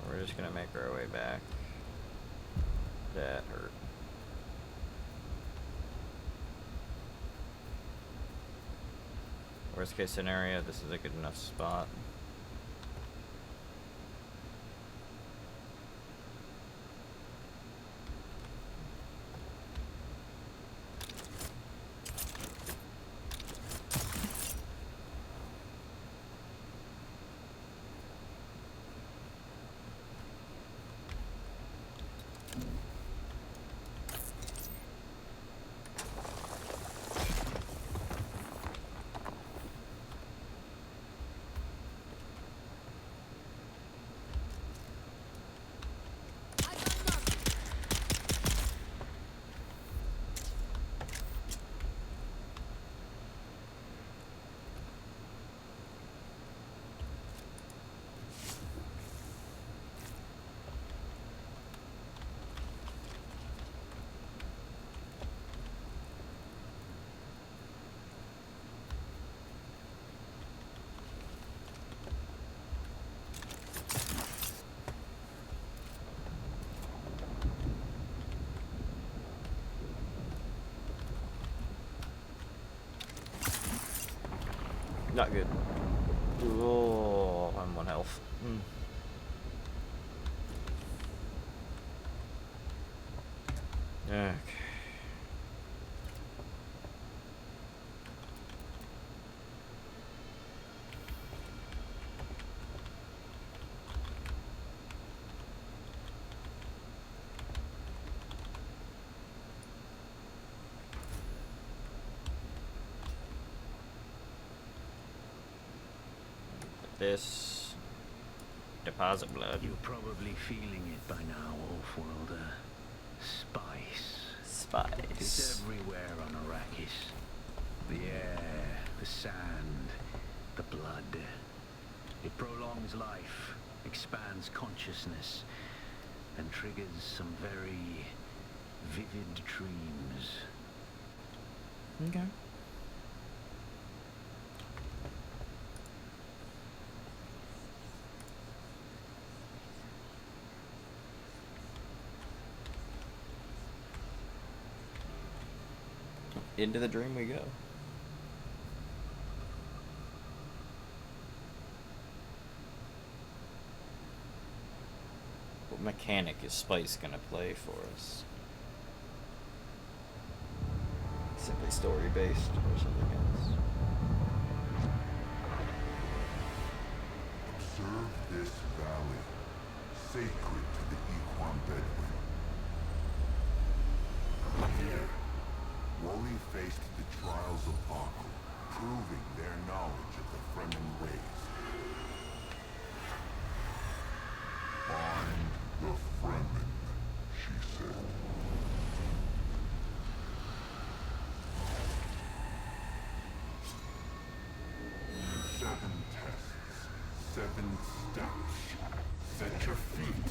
We're just gonna make our way back. That hurt. Worst case scenario, this is a good enough spot. Not good. Oh, I'm 1 health. Okay. this. Deposit blood. You're probably feeling it by now, Offworlder. Spice. It's Spice. everywhere on Arrakis. The air, the sand, the blood. It prolongs life, expands consciousness, and triggers some very vivid dreams. Okay. Into the dream we go. What mechanic is Spice gonna play for us? Simply story based or something else? Observe this valley, sacred to the Equan Bedouin. Here, Woli faced the trials of Baku, proving their knowledge of the Fremen ways. Find the Fremen, she said. Seven tests, 7 steps. Set your feet.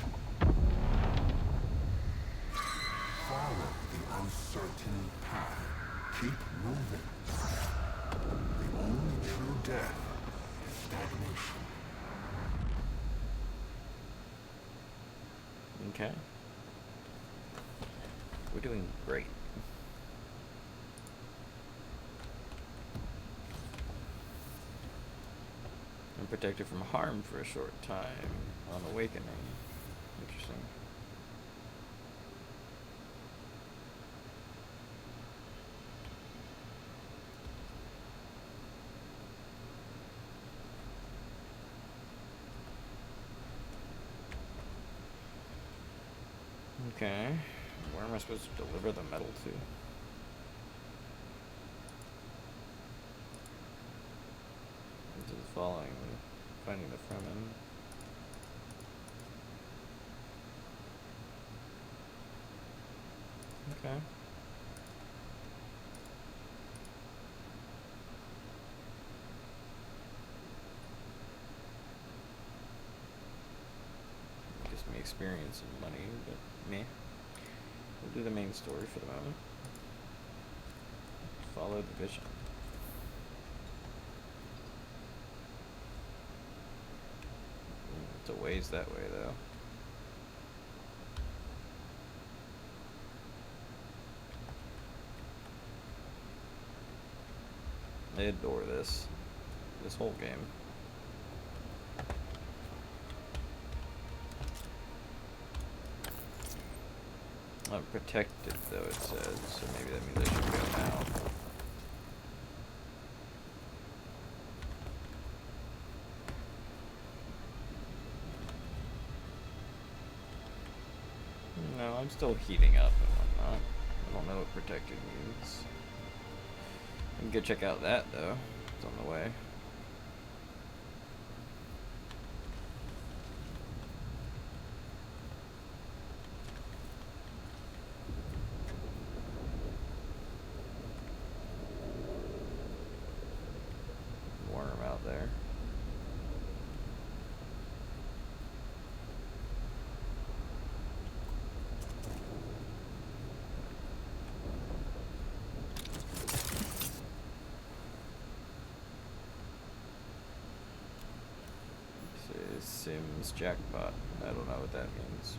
Follow the uncertain path. Keep moving. The only true death is stagnation. Okay. We're doing great. I'm protected from harm for a short time on awakening. Interesting. Okay. Where am I supposed to deliver the metal to? Into the following. Finding the Fremen. Okay. Gives me experience and money, but meh. We'll do the main story for the moment. Follow the vision. It's a ways that way, though. I adore this whole game. I'm protected, though, it says, so maybe that means I should go now. No, I'm still heating up and whatnot. I don't know what protected means. I can go check out that, though. It's on the way. Worm out there. Sims jackpot. I don't know what that means.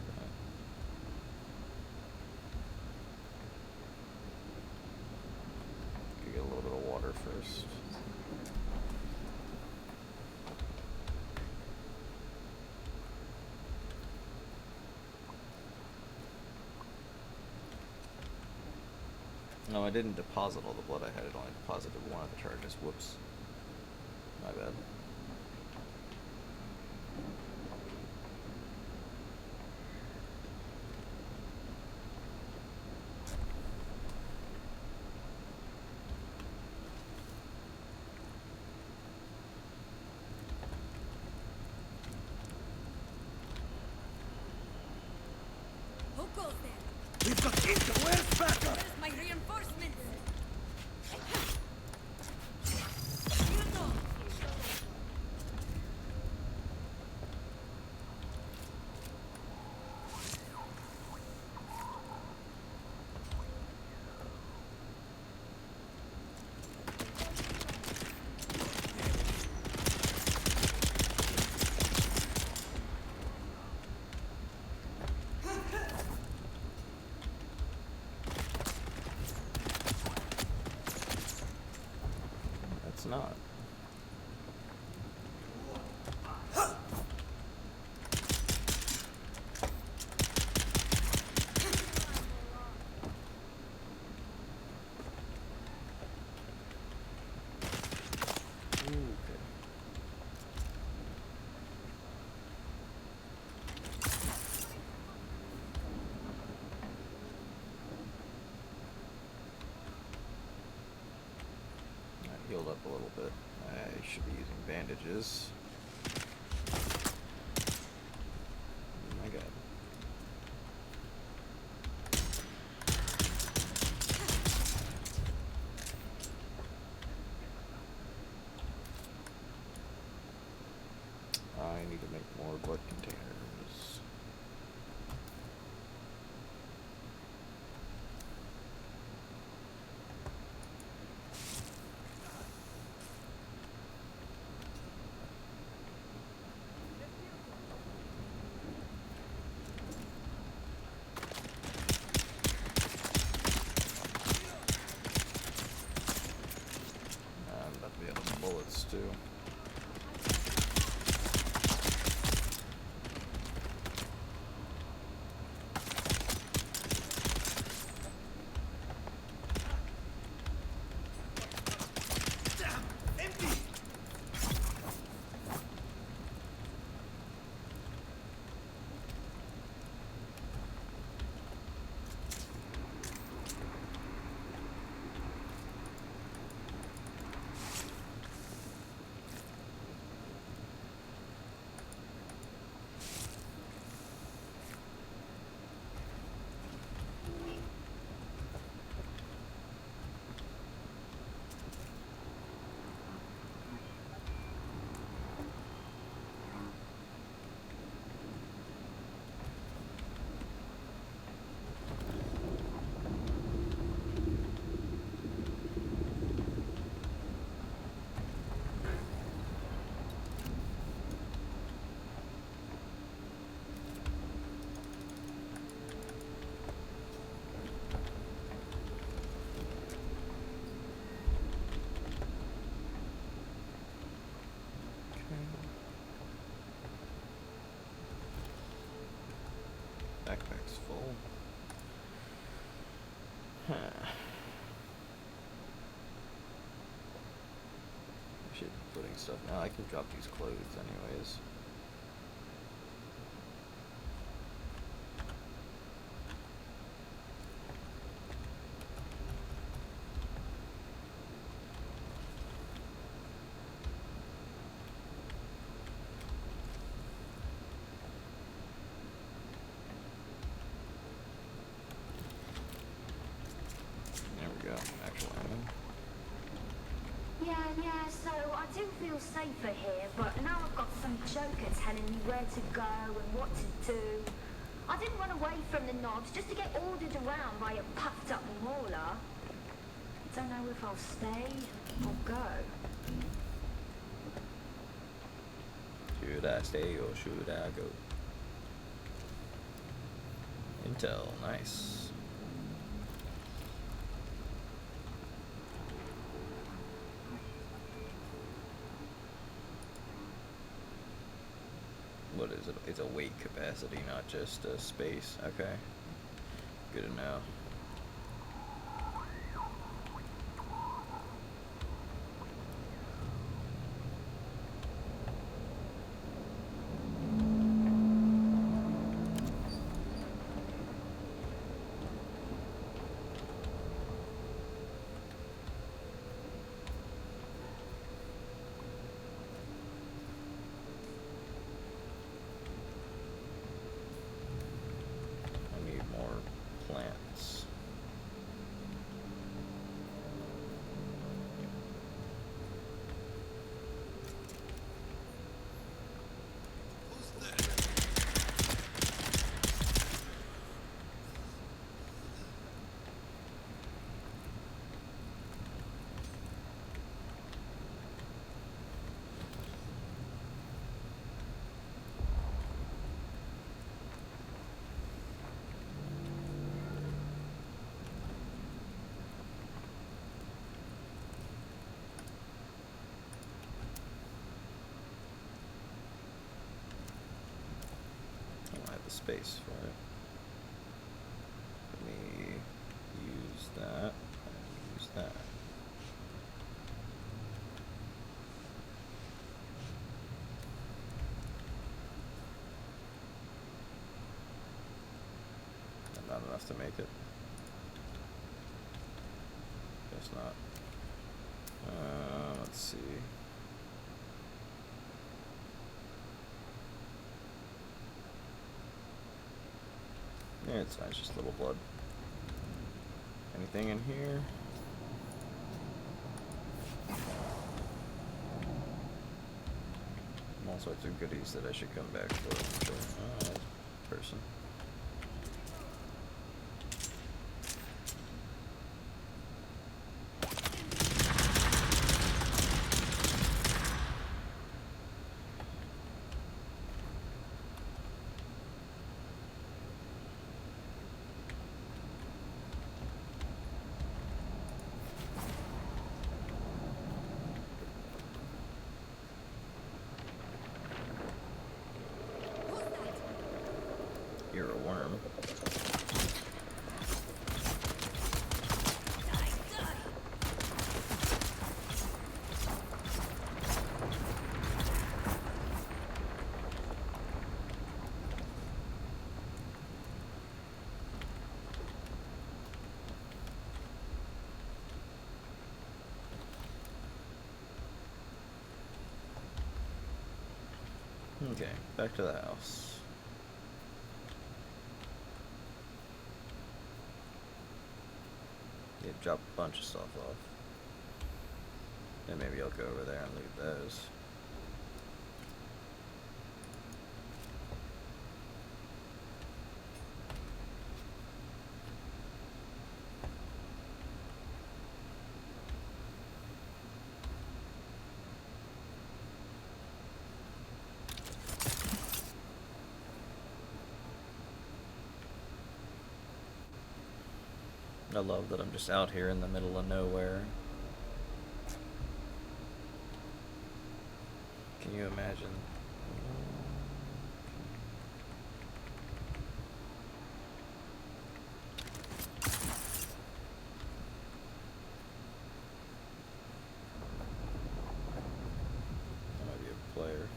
But get a little bit of water first. No, I didn't deposit all the blood I had. It only deposited one of the charges. Whoops. My bad. it's not. Healed up a little bit. I should be using bandages. Oh my god. I need to make more blood containers. I'm about to be out of bullets too. Backpack's full. Huh. I should be putting stuff now. I can drop these clothes anyways. There we go. Actual ammo. Yeah, so I do feel safer here, but now I've got some joker telling me where to go and what to do. I didn't run away from the knobs just to get ordered around by a puffed up mauler. Don't know if I'll stay or go. Should I stay or should I go? Intel, nice. What is it? It's a weight capacity, not just a space. Okay. Good to know. I need more plants. space for it. Let me use that and use that. Not enough to make it. Guess not. Let's see. Yeah, it's fine. It's just a little blood. Anything in here? All sorts of goodies that I should come back for. I'm sure. Oh, person. You're a worm. Okay, back to the house. Yeah, drop a bunch of stuff off. Then maybe I'll go over there and loot those. I love that I'm just out here in the middle of nowhere. Can you imagine? That might be a player.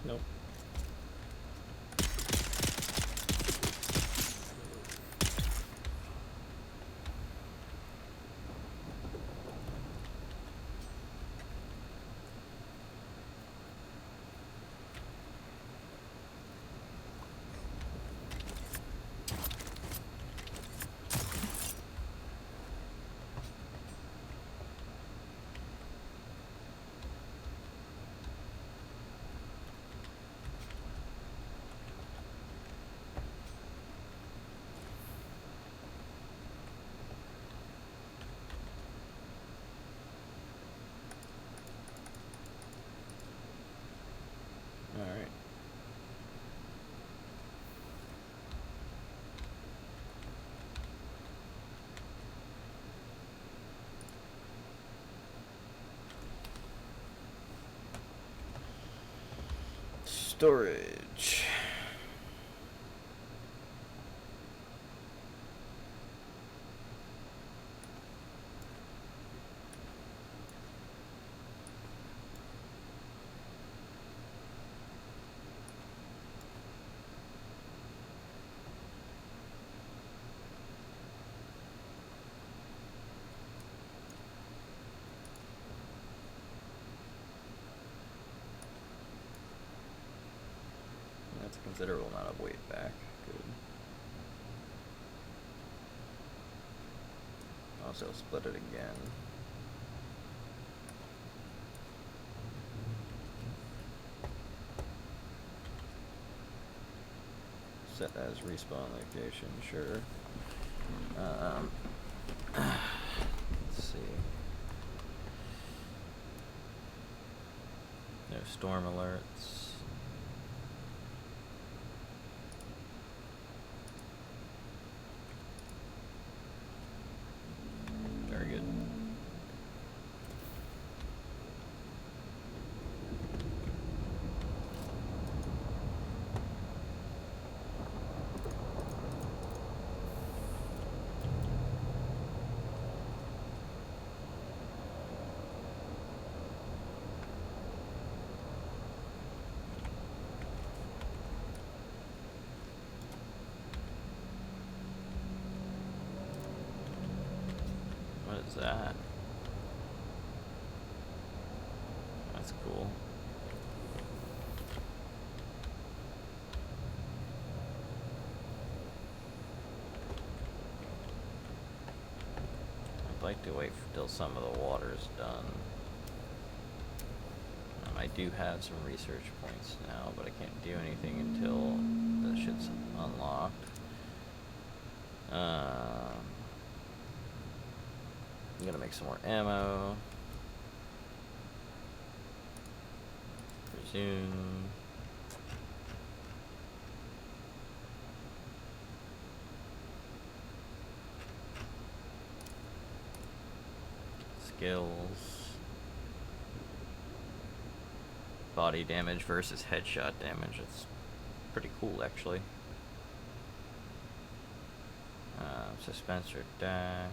Nope. Alright. Storage. That's a considerable amount of weight back. Good. Also split it again. Set as respawn location, sure. Let's see. No storm alerts. What's that? That's cool. I'd like to wait till some of the water's done. I do have some research points now, but I can't do anything until the shit's unlocked. I'm gonna make some more ammo. Resume. Skills. Body damage versus headshot damage. It's pretty cool, actually. Suspense or dash.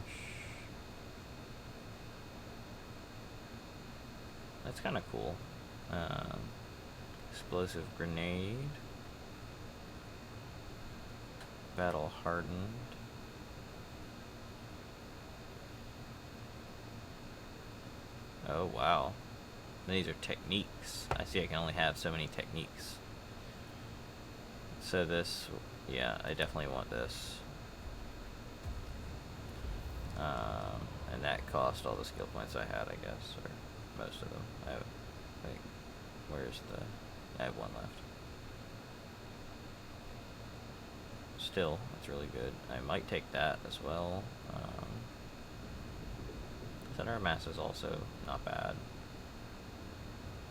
That's kind of cool. Explosive grenade. Battle hardened. Oh, wow. These are techniques. I see I can only have so many techniques. So this, yeah, I definitely want this. And that cost all the skill points I had, I guess, or most of them. I have, like, where's the, I have one left. Still, that's really good. I might take that as well. Center of mass is also not bad.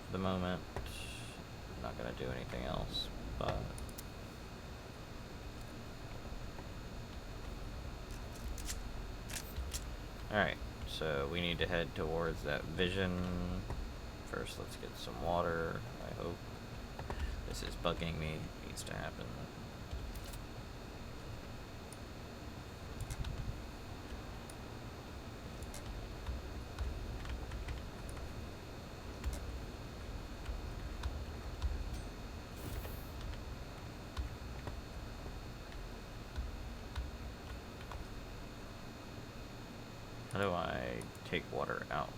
For the moment, I'm not gonna do anything else, but alright, so we need to head towards that vision. First, let's get some water. I hope this is bugging me. It needs to happen. How do I take water out?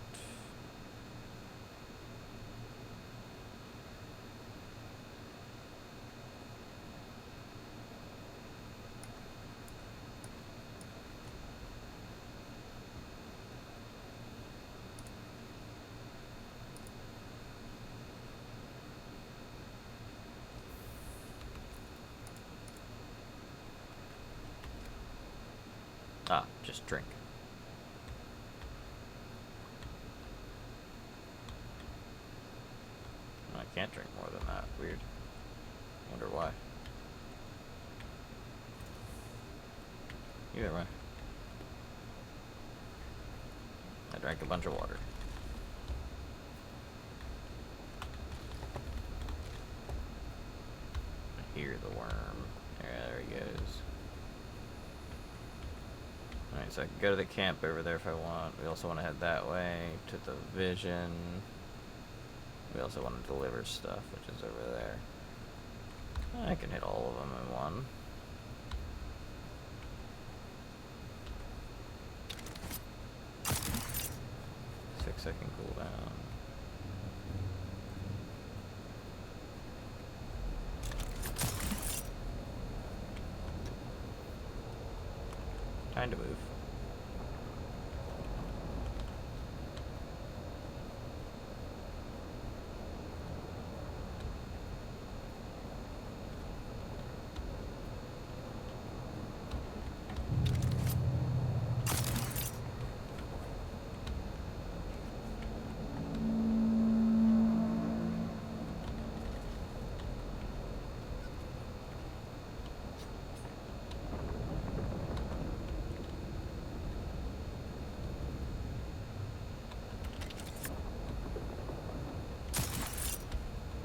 Ah, just drink. I can't drink more than that. Weird. Wonder why. Either way. I drank a bunch of water. I hear the worm. There he goes. Alright, so I can go to the camp over there if I want. We also want to head that way to the vision. We also want to deliver stuff, which is over there. I can hit all of them in one. Second cooldown. Time to move.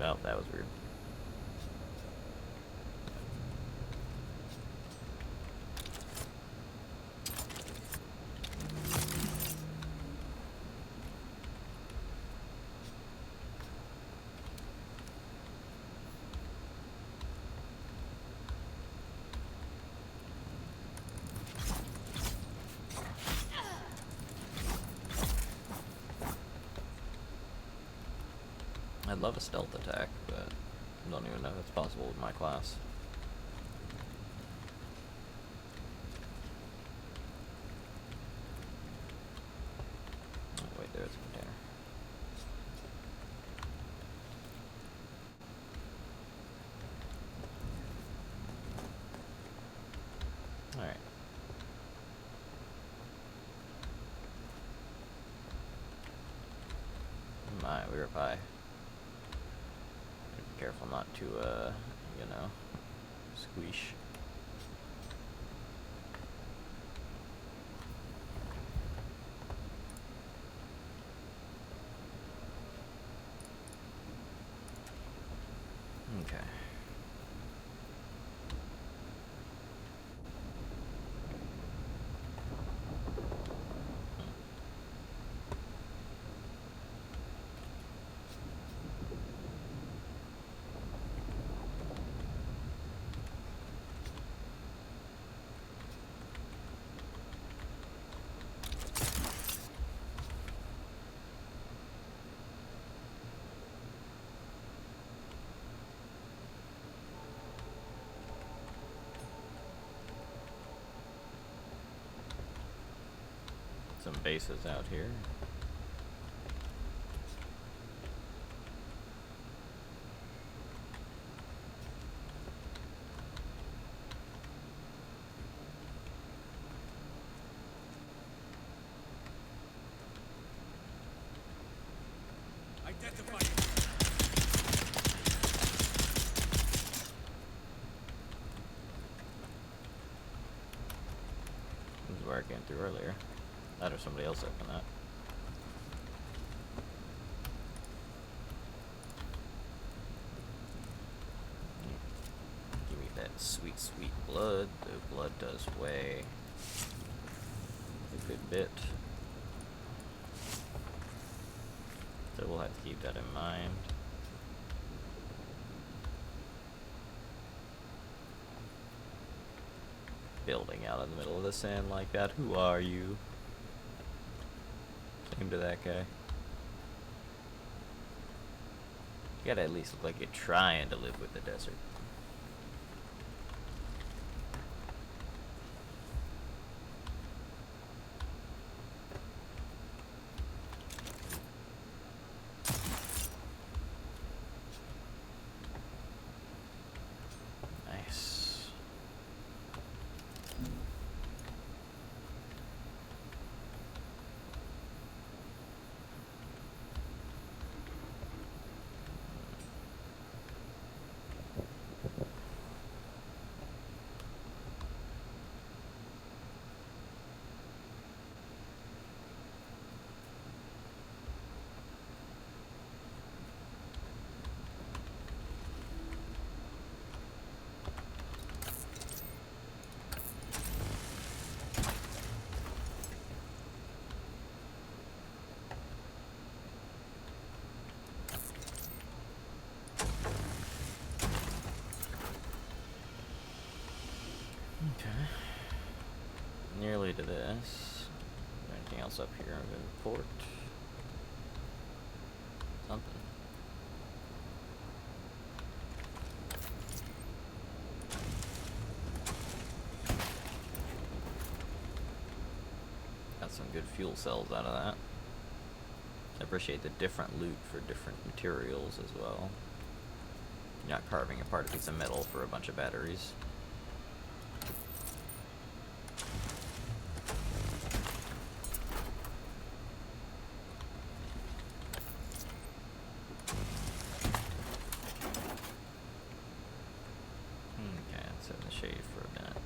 Oh, that was weird. love a stealth attack, but I don't even know if it's possible with my class. Oh, wait, there's a container. Alright. My, we were by. Be careful not to, you know, squeeze. Okay. Some bases out here. Identify. This is where I came through earlier. That or somebody else opened that. Give me that sweet, sweet blood. The blood does weigh a good bit. So we'll have to keep that in mind. Building out in the middle of the sand like that. Who are you? Same to that guy. You gotta at least look like you're trying to live with the desert. Nice. Okay. Nearly to this. Anything else up here of import? Something. Got some good fuel cells out of that. I appreciate the different loot for different materials as well. You're not carving apart a piece of metal for a bunch of batteries. Okay, let's sit in the shade for a minute.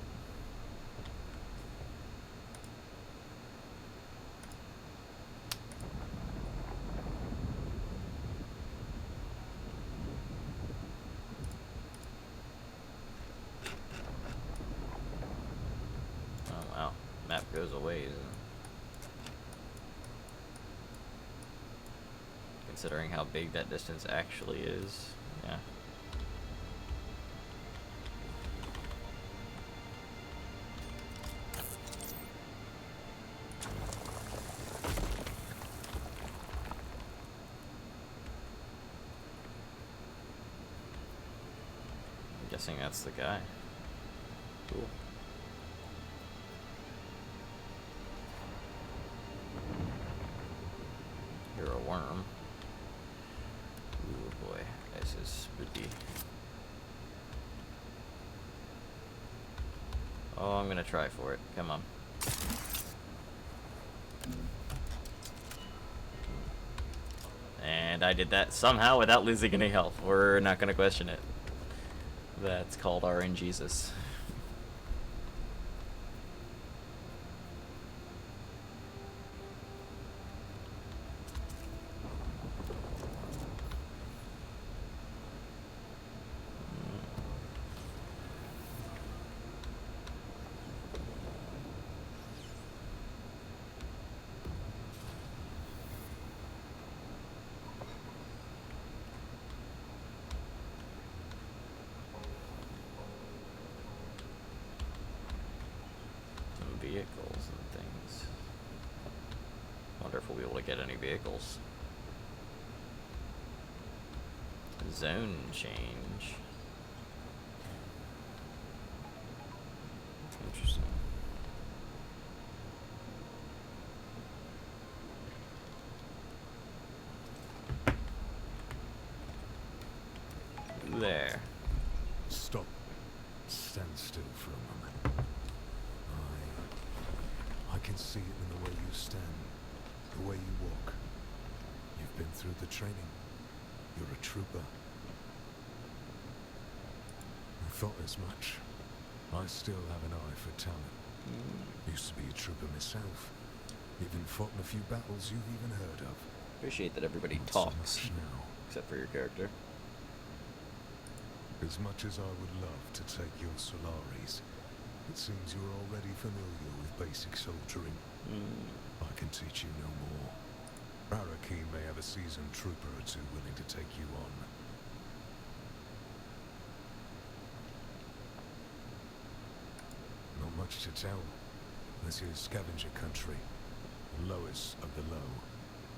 Oh wow, map goes away. Considering how big that distance actually is, yeah. guessing that's the guy. Cool. You're a worm. Ooh boy, this is spooky. Oh, I'm gonna try for it. Come on. And I did that somehow without losing any health. We're not gonna question it. That's called RNGesus. Vehicles and things. Wonder if we'll be able to get any vehicles. Zone change. Interesting. There. Stop. Stand still for a moment. I can see it in the way you stand, the way you walk. You've been through the training. You're a trooper. I thought as much. I still have an eye for talent. Used to be a trooper myself. Even fought in a few battles you've even heard of. Appreciate that everybody Not so talks, much now. except for your character. As much as I would love to take your Solaris, it seems you're already familiar with basic soldiering. I can teach you no more. Araki may have a seasoned trooper or two willing to take you on. Not much to tell. This is scavenger country. The lowest of the low.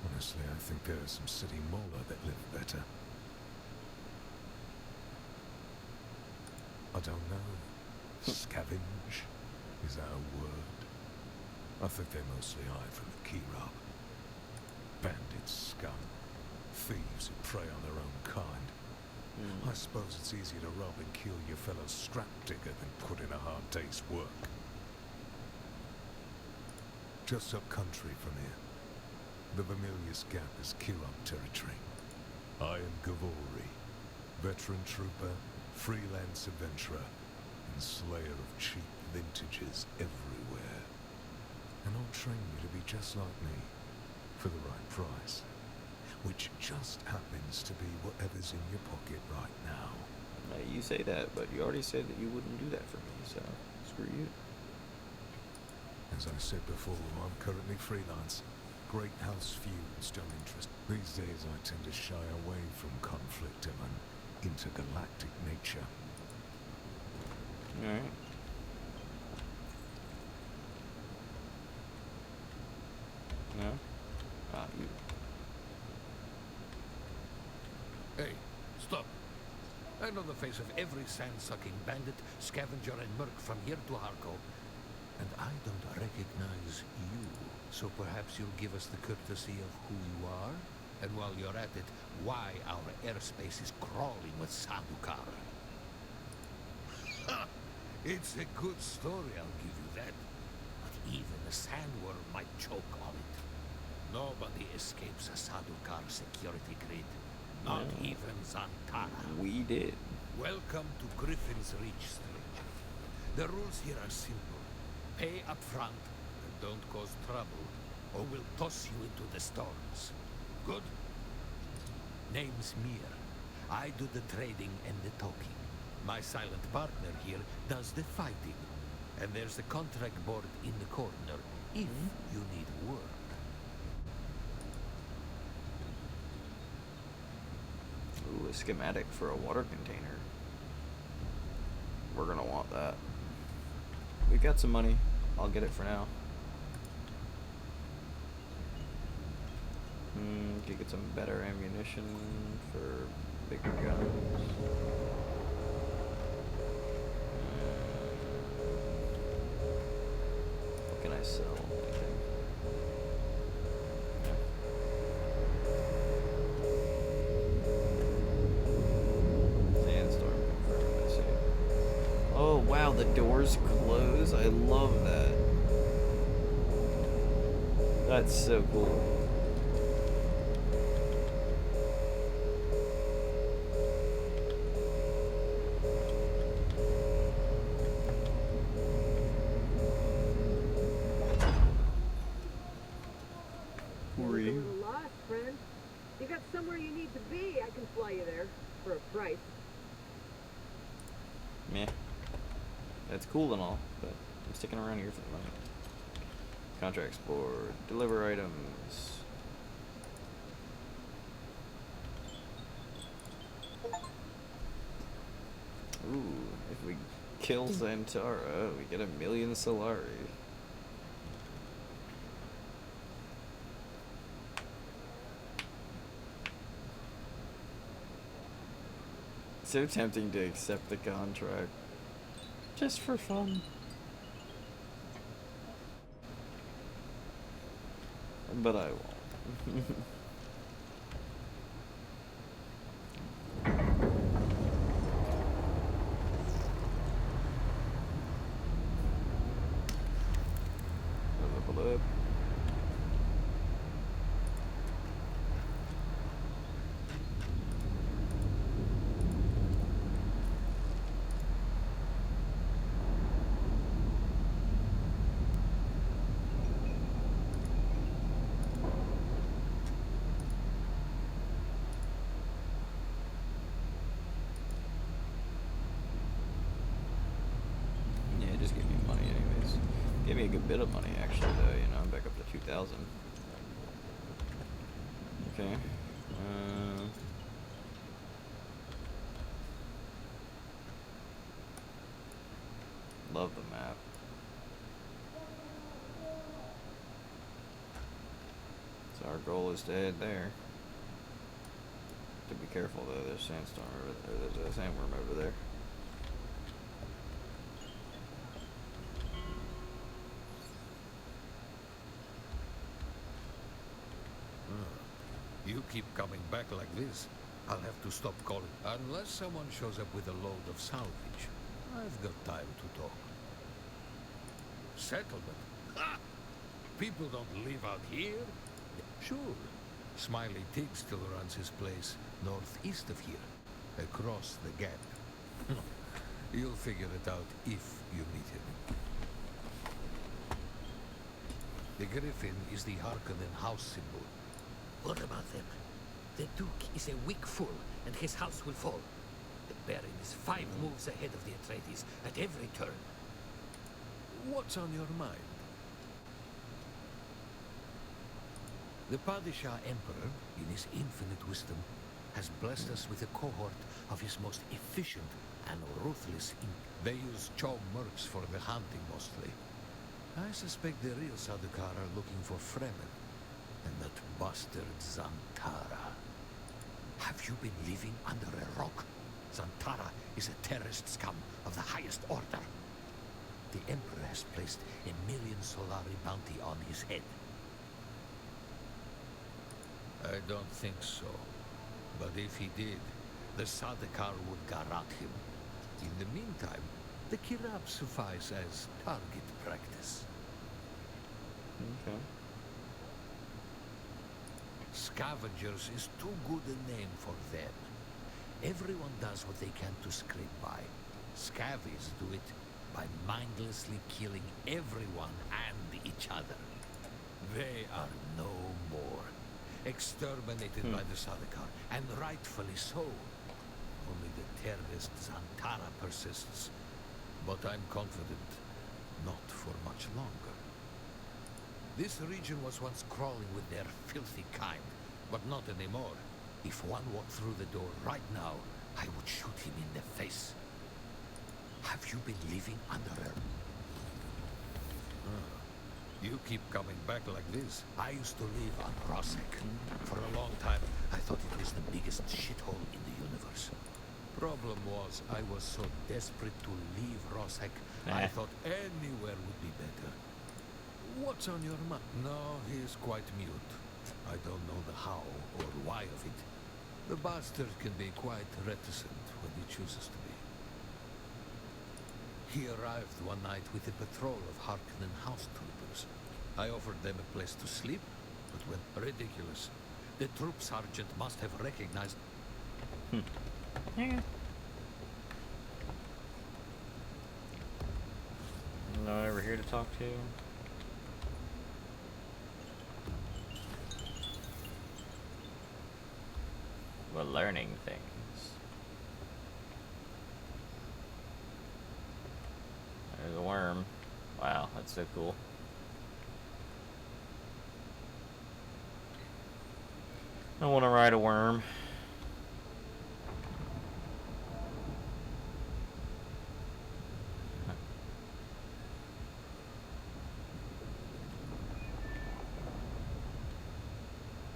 Honestly, I think there are some city mola that live better. I don't know. Scavenge? Is that a word? I think they mostly hide from the Kirab. Bandits, scum. Thieves who prey on their own kind. I suppose it's easier to rob and kill your fellow scrap digger than put in a hard day's work. Just up country from here. The Vermilius Gap is Kirab territory. I am Gavori, veteran trooper, freelance adventurer, and slayer of cheap vintages everywhere. And I'll train you to be just like me, for the right price. Which just happens to be whatever's in your pocket right now. You say that, but you already said that you wouldn't do that for me, so screw you. As I said before, I'm currently freelance. Great house feuds don't interest. These days I tend to shy away from conflict of an intergalactic nature. Alright. No? Ah, you. Hey, stop. I know the face of every sand-sucking bandit, scavenger, and merc from here to Harko. And I don't recognize you. So perhaps you'll give us the courtesy of who you are? And while you're at it, why our airspace is crawling with Sadukar. Ha! It's a good story, I'll give you that. But even a sandworm might choke on it. Nobody escapes a Sadukar security grid. Not even Zantara. We did. Welcome to Griffin's Reach, stranger. The rules here are simple. Pay up front, and don't cause trouble, or we'll toss you into the storms. Good? Name's Mir. I do the trading and the talking. My silent partner here does the fighting. And there's the contract board in the corner, if you need work. Ooh, a schematic for a water container. We're gonna want that. We got some money. I'll get it for now. Could get some better ammunition for bigger guns. buy, sell. Okay. Yeah. Sandstorm confirmed, I see. Oh wow, the doors close? I love that. That's so cool. Who are You're a you? little lost, friend. You got somewhere you need to be. I can fly you there for a price. Meh. That's cool and all, but I'm sticking around here for the money. Contracts board. Deliver items. Ooh, if we kill Zantara, we get 1,000,000 Solari. So tempting to accept the contract. Just for fun. But I won't. Level up. Yeah, just give me money anyways. Give me a good bit of money actually though, you know, I'm back up to 2,000. Okay. Love the map. So our goal is to head there. To be careful though, there's sandstorm over there, there's a sandworm over there. You keep coming back like this, I'll have to stop calling. Unless someone shows up with a load of salvage, I've got time to talk. Settlement? Ha! People don't live out here? Sure. Smiley Tig still runs his place northeast of here, across the gap. You'll figure it out if you meet him. The griffin is the Harkonnen house symbol. What about them? The Duke is a weak fool, and his house will fall. The Baron is 5 moves ahead of the Atreides at every turn. What's on your mind? The Padishah Emperor, in his infinite wisdom, has blessed us with a cohort of his most efficient and ruthless They use Chog mercs for the hunting mostly. I suspect the real Sardaukar are looking for Fremen, and that bastard Zantara. Have you been living under a rock? Zantara is a terrorist scum of the highest order. The Emperor has placed 1,000,000 Solari bounty on his head. I don't think so. But if he did, the Sardaukar would garrote him. In the meantime, the Kirab suffice as target practice. Okay. Scavengers is too good a name for them. Everyone does what they can to scrape by. Scavies do it by mindlessly killing everyone and each other. They are no more. Exterminated by the Sardaukar, and rightfully so. Only the terrorist Zantara persists. But I'm confident, not for much longer. This region was once crawling with their filthy kind, but not anymore. If one walked through the door right now, I would shoot him in the face. Have you been living under a... You keep coming back like this. I used to live on Rosek. For a long time, I thought it was the biggest shithole in the universe. Problem was, I was so desperate to leave Rosek, I thought anywhere would be better. What's on your mind? No, he is quite mute. I don't know the how or why of it. The bastard can be quite reticent when he chooses to be. He arrived one night with a patrol of Harkonnen house troopers. I offered them a place to sleep, but went ridiculous. The troop sergeant must have recognized... Yeah. No one ever here to talk to. We're learning things. There's a worm. Wow, that's so cool. I want to ride a worm.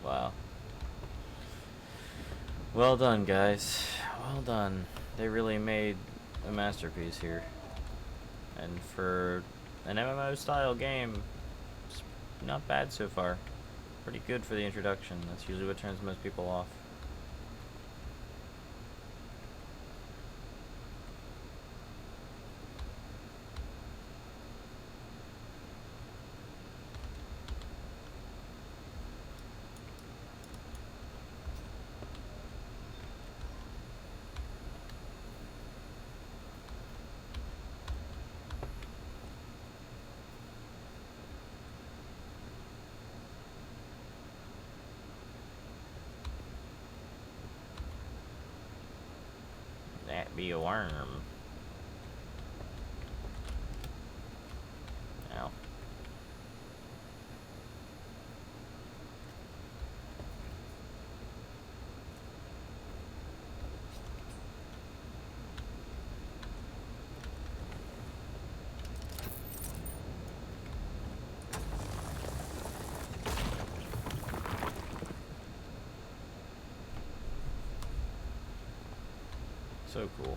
Wow. Well done, guys. Well done. They really made a masterpiece here. And for an MMO style game, it's not bad so far. Pretty good for the introduction. That's usually what turns most people off. That be a worm. Ow. So cool.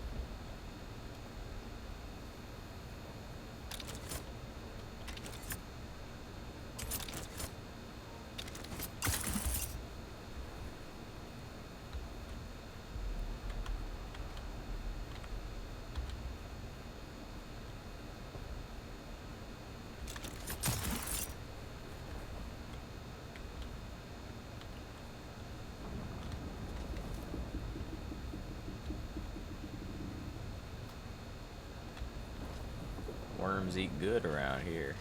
Worms eat good around here.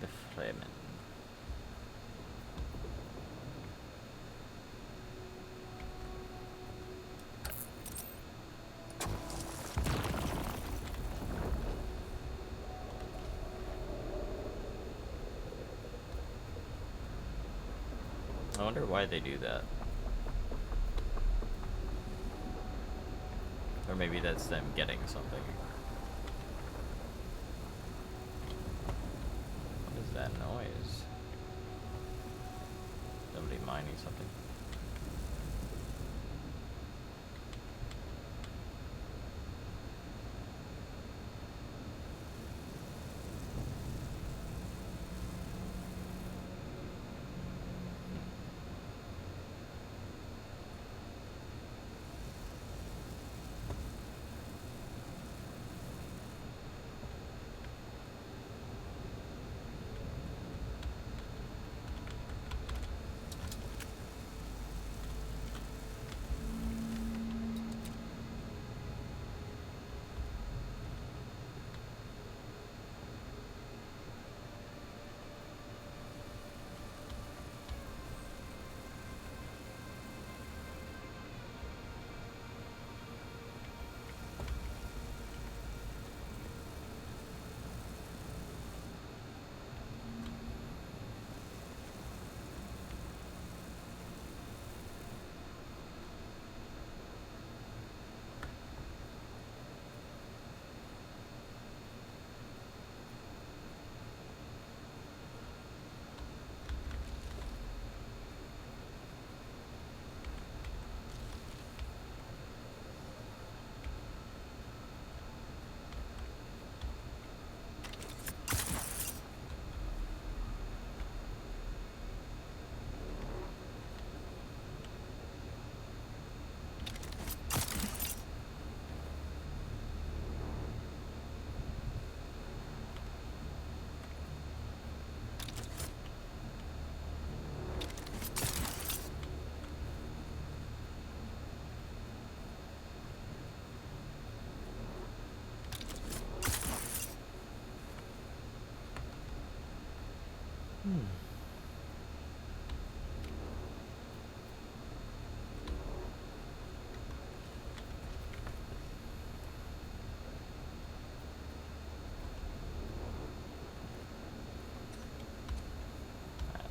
The Fremen. I wonder why they do that. Or maybe that's them getting something. What is that noise? Somebody mining something.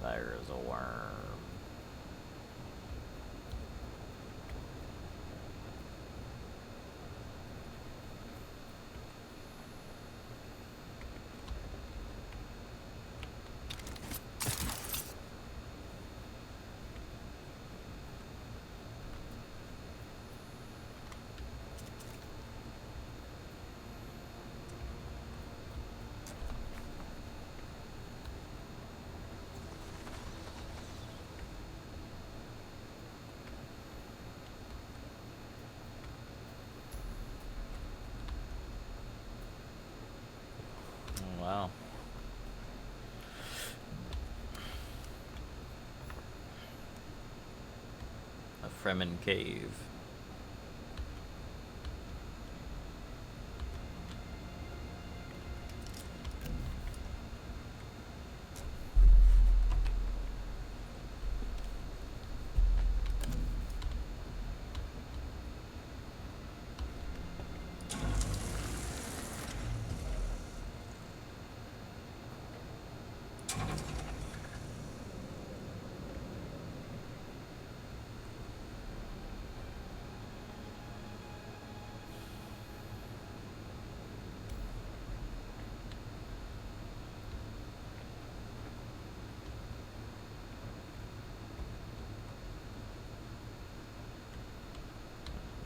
There's a worm. Wow. A Fremen cave.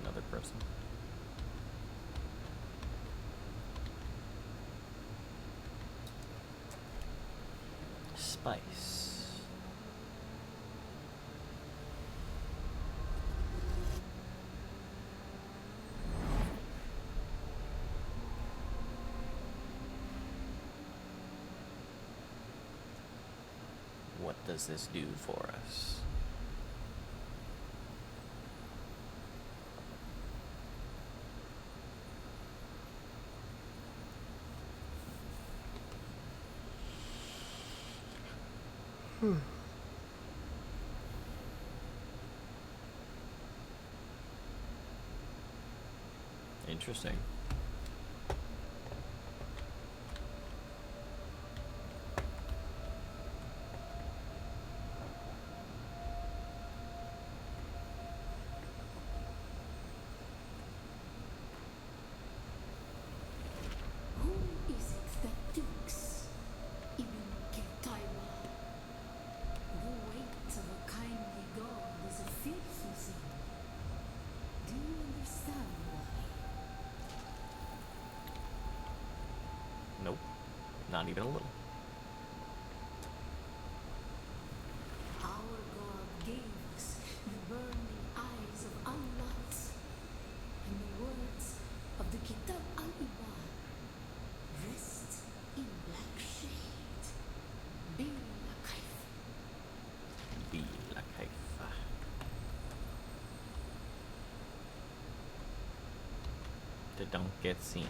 Another person. Spice. What does this do for us? Interesting. Who is it that thinks Ibn Kitaima? The weight of a kindly god is a fearful thing. Do you understand why? Nope. Not even a little. Our god gave us the burning eyes of Allah and the words of the Kitab al-Iman rest in black shade. Bila kayf. Bila kaifa. That don't get seen.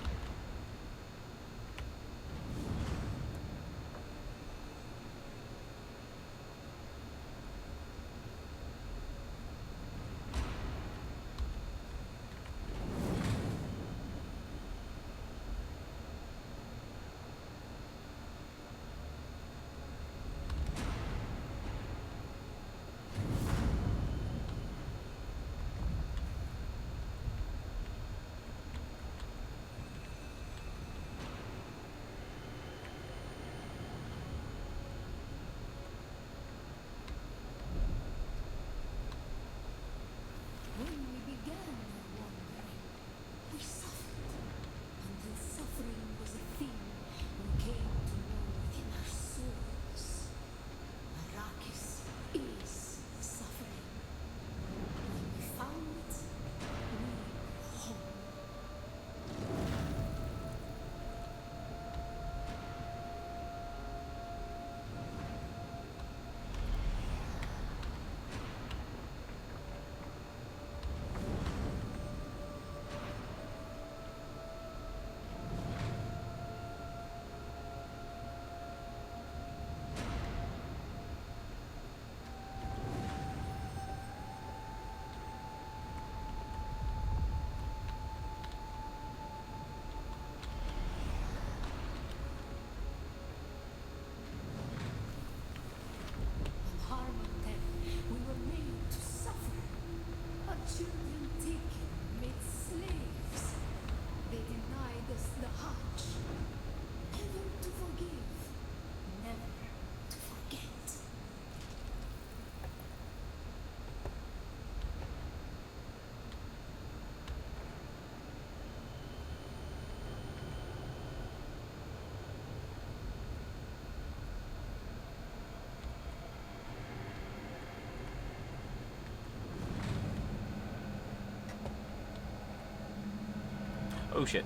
Oh shit.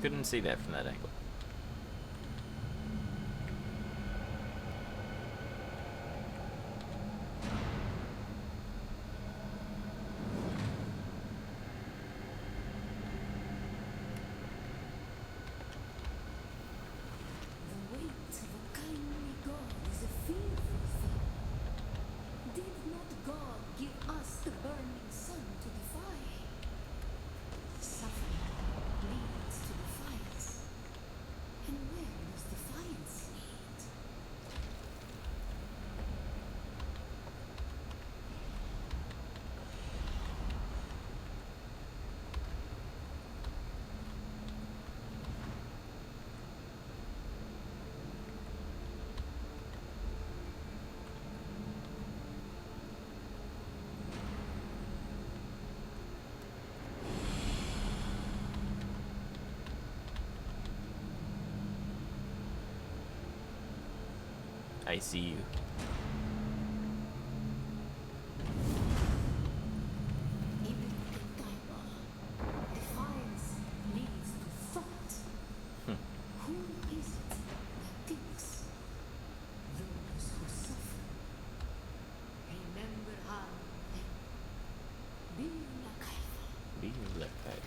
Couldn't see that from that angle. The weight of a kindly God is a fearful thing. Did not God give us the burning sun to defy? Suffering leads to defiance. And where does defiance lead? I see you. Even in Kaiba, defiance leads to thought. Who is it that thinks? Those who suffer. Remember how then be like Kaiba. Be like that.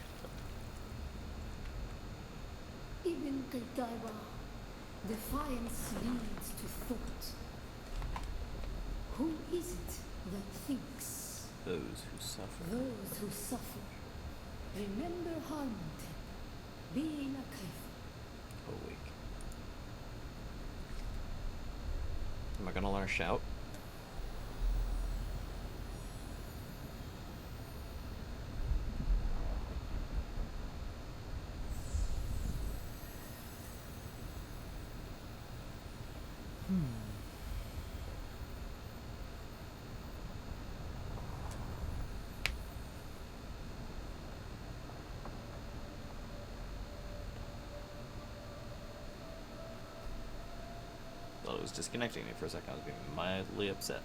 Even Kaiba, defiance leads to thought. Who is it that thinks? Those who suffer. Those who suffer. Remember Harmonton, being a Kaifa. Awake. Am I gonna learn shout? Thought it was disconnecting me for a second. I was being mildly upset.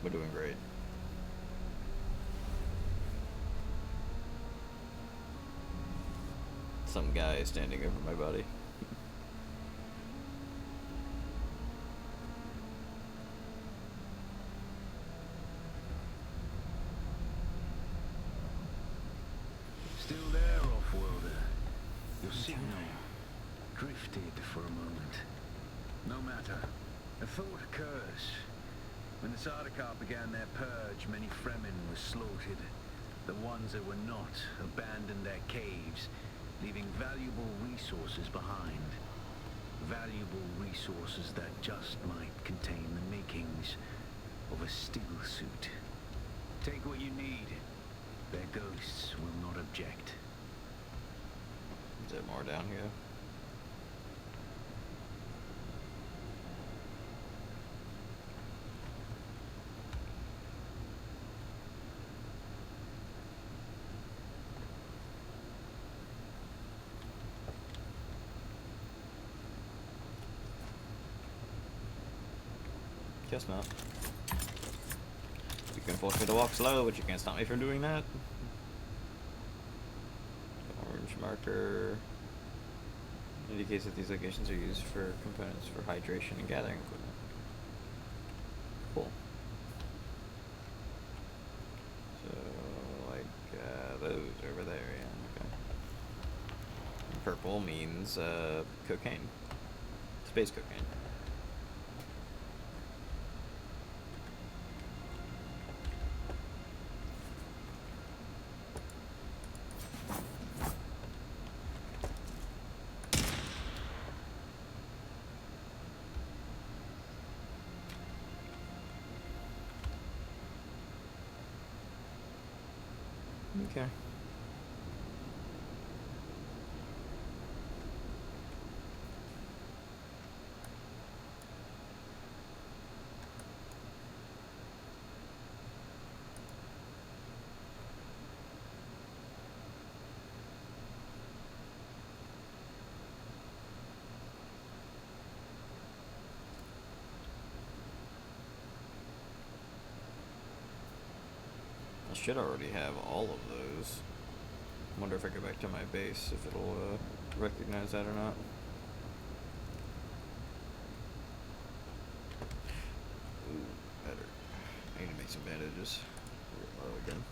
We're doing great. Some guy standing over my body. Still there, off-worlder. Your signal drifted for a moment. No matter. A thought occurs. When the Sardaukar began their purge, many Fremen were slaughtered. The ones that were not abandoned their caves, leaving valuable resources behind. Valuable resources that just might contain the makings of a steel suit. Take what you need. Their ghosts will not object. Is there more down here? Guess not. You can force me to walk slow, but you can't stop me from doing that. Orange marker indicates that these locations are used for components for hydration and gathering equipment. Cool. So, like, those over there, yeah, okay. And purple means, cocaine. Space cocaine. Okay. should already have all of those. Wonder if I go back to my base, if it'll recognize that or not. Ooh, better. I need to make some bandages. Low again.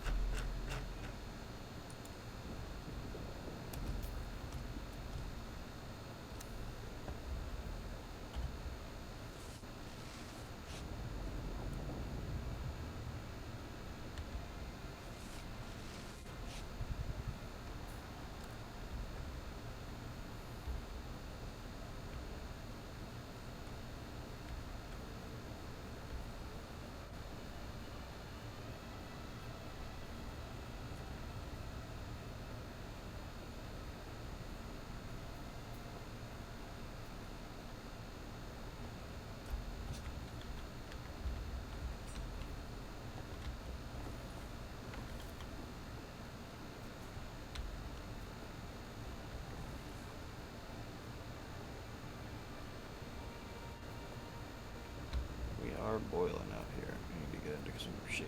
Are boiling out here. I need to get into some shade.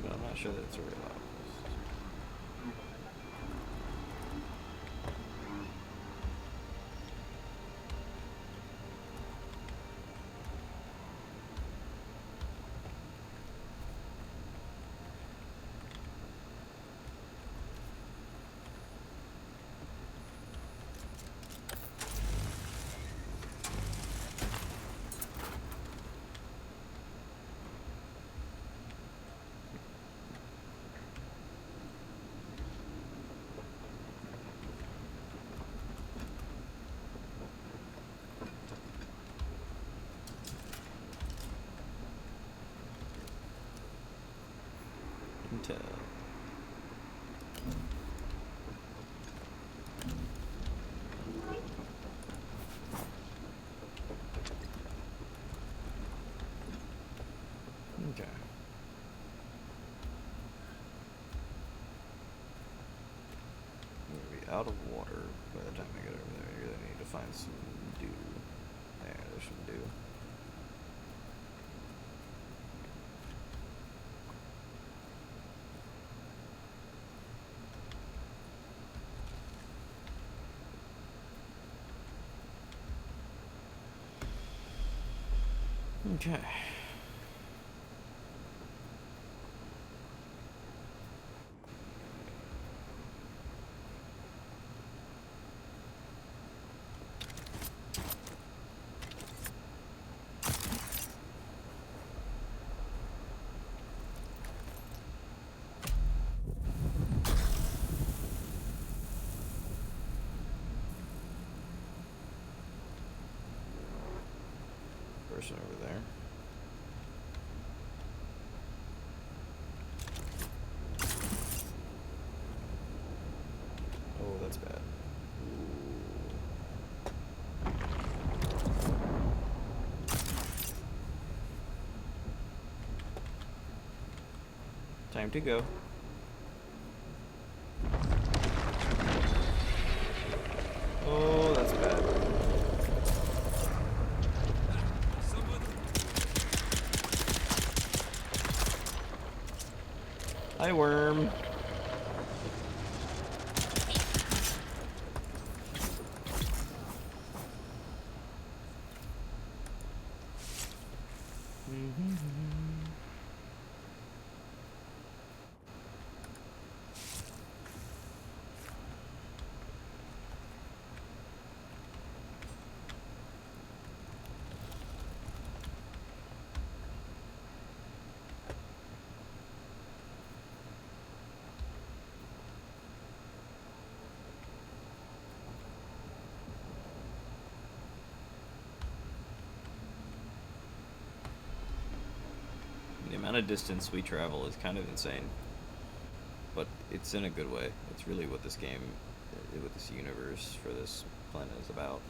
I'm not sure that it's a real outpost. Intel. Okay. I'm gonna be out of water by the time I get over there. I really need to find some dew. There's some dew. Okay. Person over there. Oh, that's bad. Time to go. Oh, that's bad. Hi, worm. The amount of distance we travel is kind of insane, but it's in a good way. It's really what this game what this universe for this planet is about.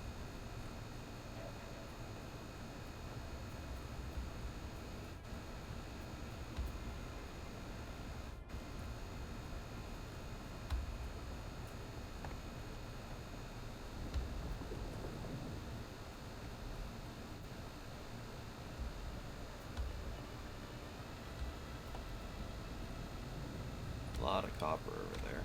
A lot of copper over there.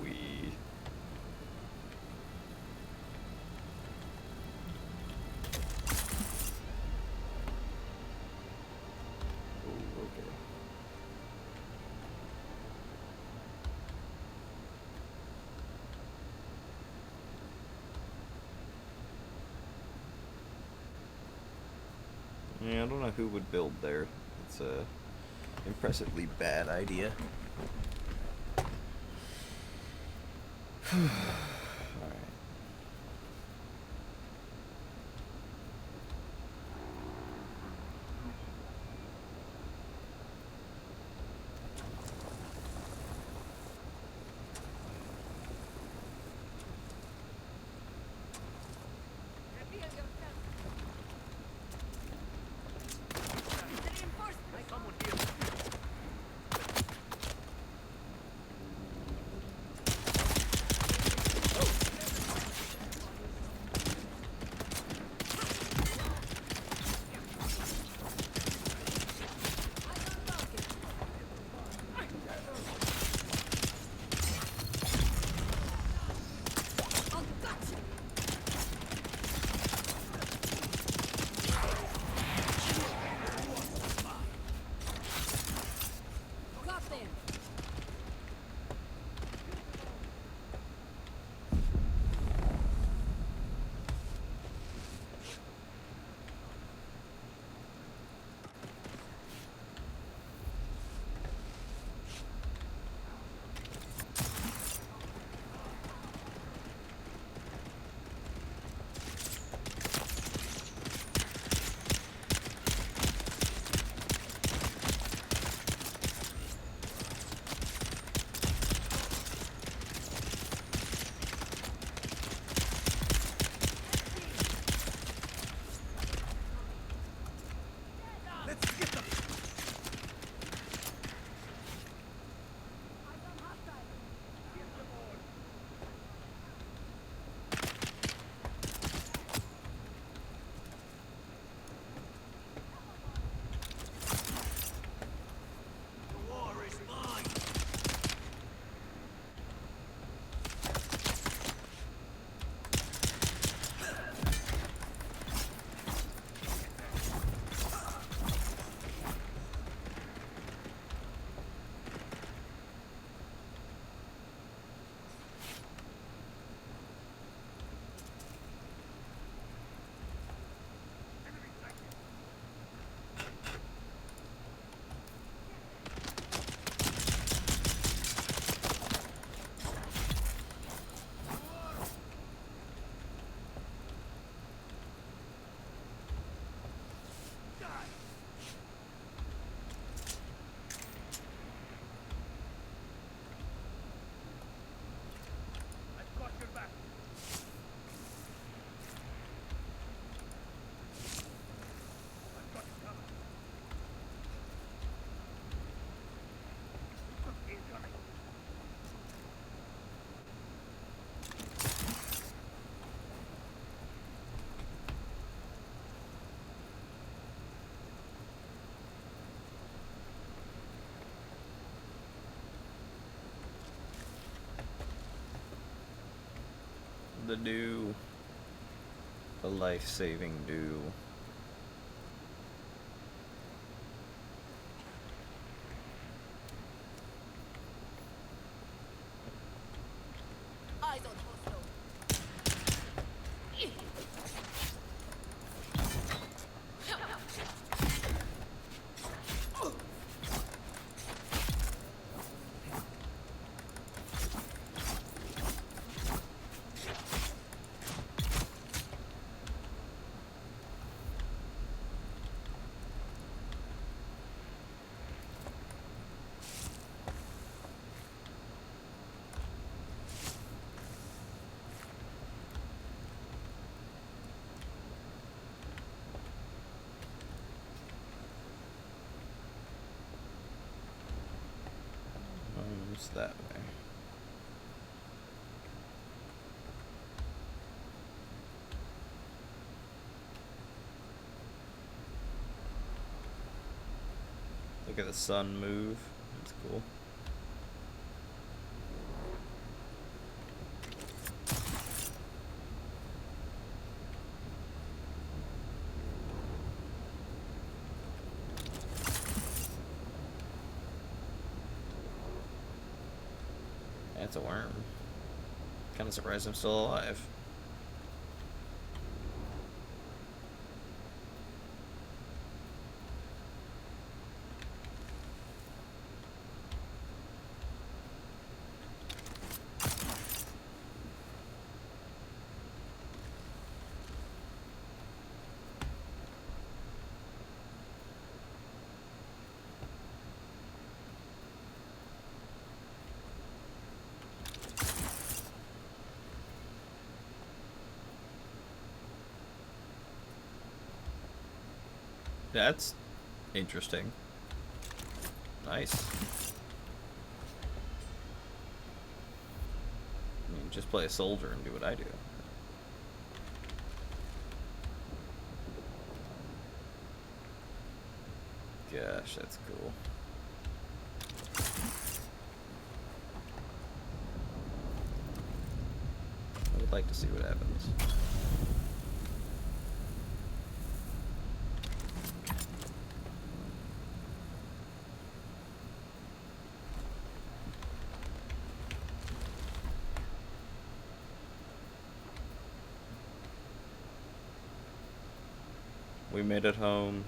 We. Oh, okay. Yeah, I don't know who would build there. It's a impressively bad idea. Alright. The dew. The life-saving dew. Eyes on hostile. It's that way. Look at the sun move. That's cool. It's a worm. Kind of surprised I'm still alive. That's interesting. Nice. I mean, just play a soldier and do what I do. Gosh, that's cool. I would like to see what happens. We made it home.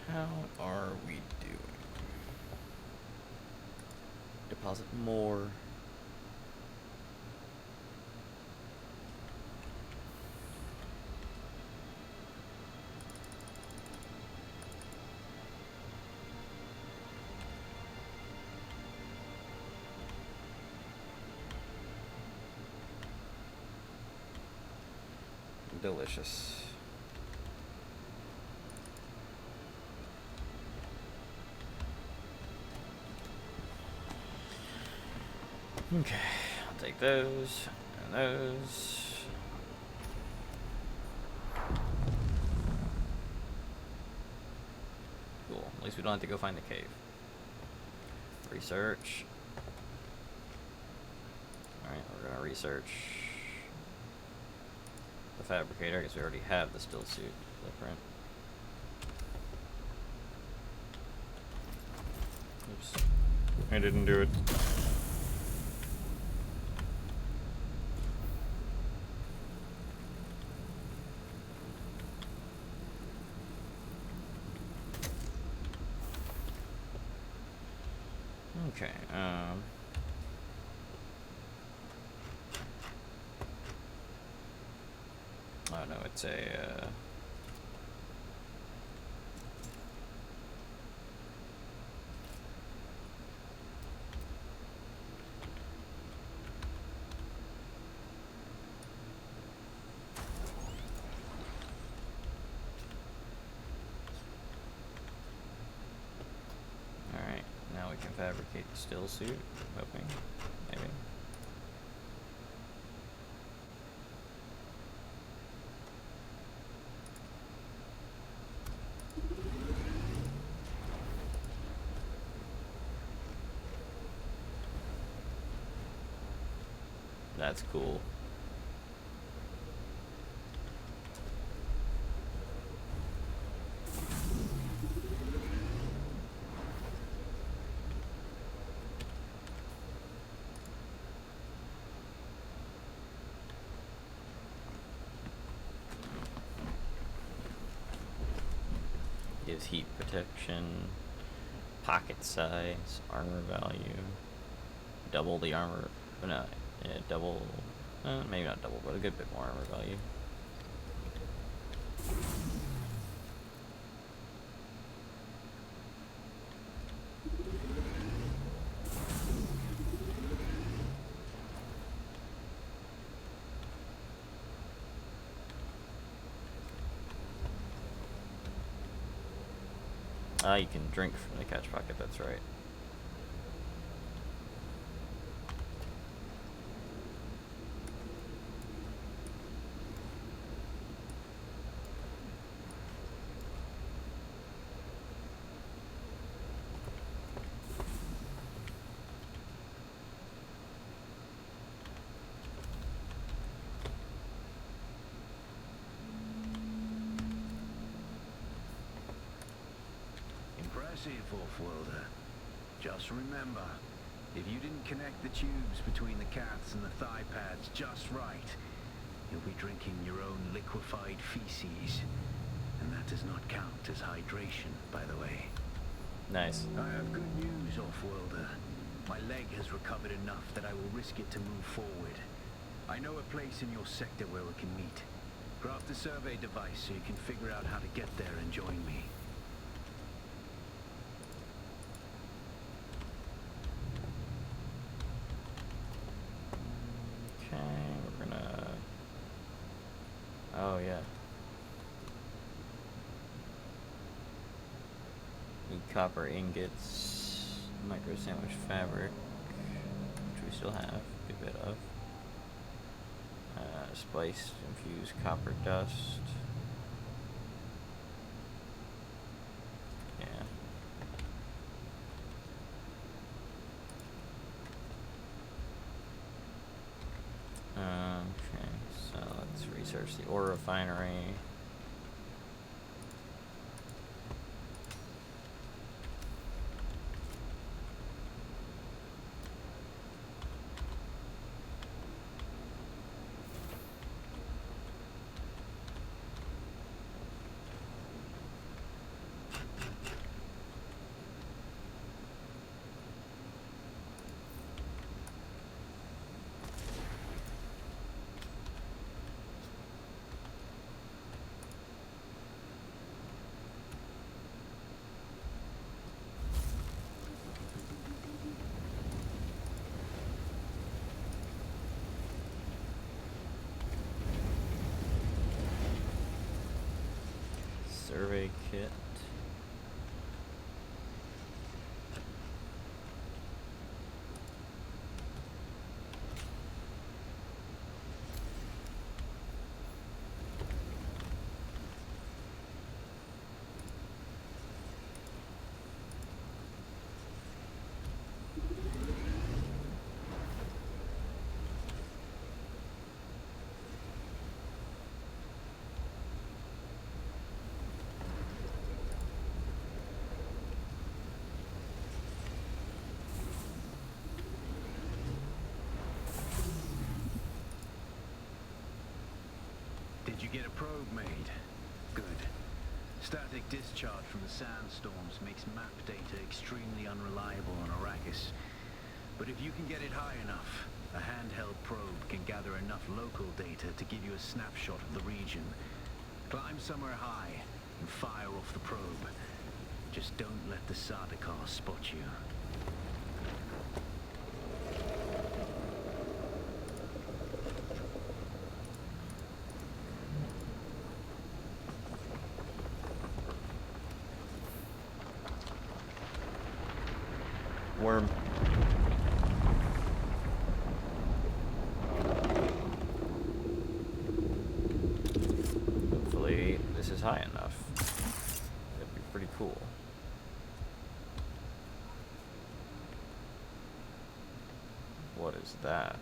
How are we doing? Deposit more. Delicious. Okay, I'll take those and those. Cool. At least we don't have to go find the cave. Research. Alright, we're gonna research the fabricator. I guess we already have the still suit blueprint. Oops. I didn't do it. Okay, oh no, it's a, alright, now we can fabricate the still suit. Hoping. Maybe. That's cool. Gives heat protection, pocket size, armor value, double the armor, no, yeah, double, maybe not double, but a good bit more armor value. Ah, you can drink from the catch pocket, that's right. Impressive, Off-worlder. Just remember, if you didn't connect the tubes between the cats and the thigh pads just right, you'll be drinking your own liquefied feces. And that does not count as hydration, by the way. Nice. I have good news, Off-worlder. My leg has recovered enough that I will risk it to move forward. I know a place in your sector where we can meet. Craft the survey device so you can figure out how to get there and join me. Oh yeah. Need copper ingots, micro sandwich fabric, which we still have a good bit of. Spiced infused copper dust. Yeah. Okay, so let's research the ore refinery. Survey kit. Did you get a probe made? Good. Static discharge from the sandstorms makes map data extremely unreliable on Arrakis. But if you can get it high enough, a handheld probe can gather enough local data to give you a snapshot of the region. Climb somewhere high and fire off the probe. Just don't let the Sardaukar spot you. Worm. Hopefully this is high enough. That'd be pretty cool. What is that?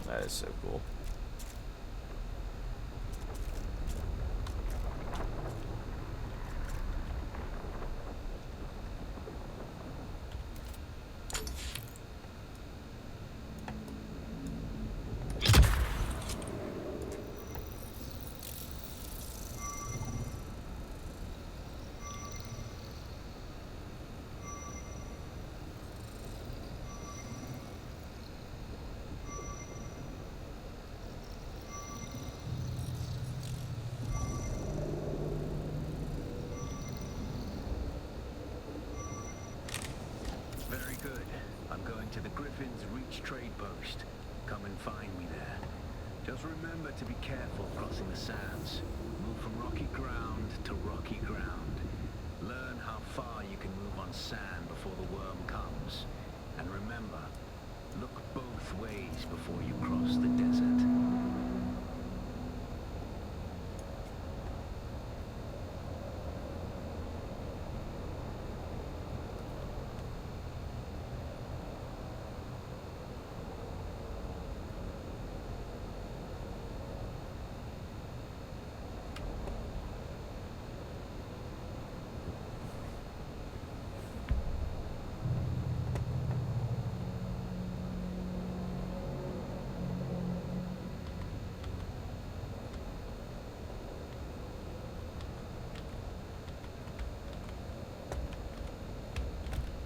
That is so cool. Very good. I'm going to the Griffin's Reach trade post. Come and find me there. Just remember to be careful crossing the sands. Move from rocky ground to rocky ground. Learn how far you can move on sand before the worm comes. And remember, look both ways before you cross the desert.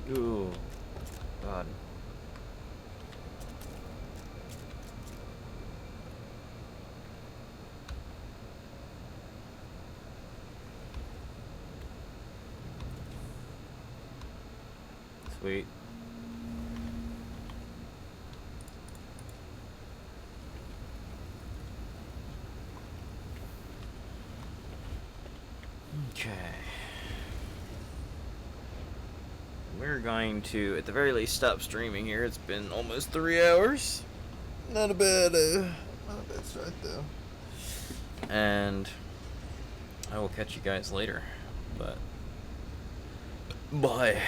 Ooh, God. Sweet. Okay. We're going to, at the very least, stop streaming here. It's been almost 3 hours. Not a bad start, though. And I will catch you guys later. But bye.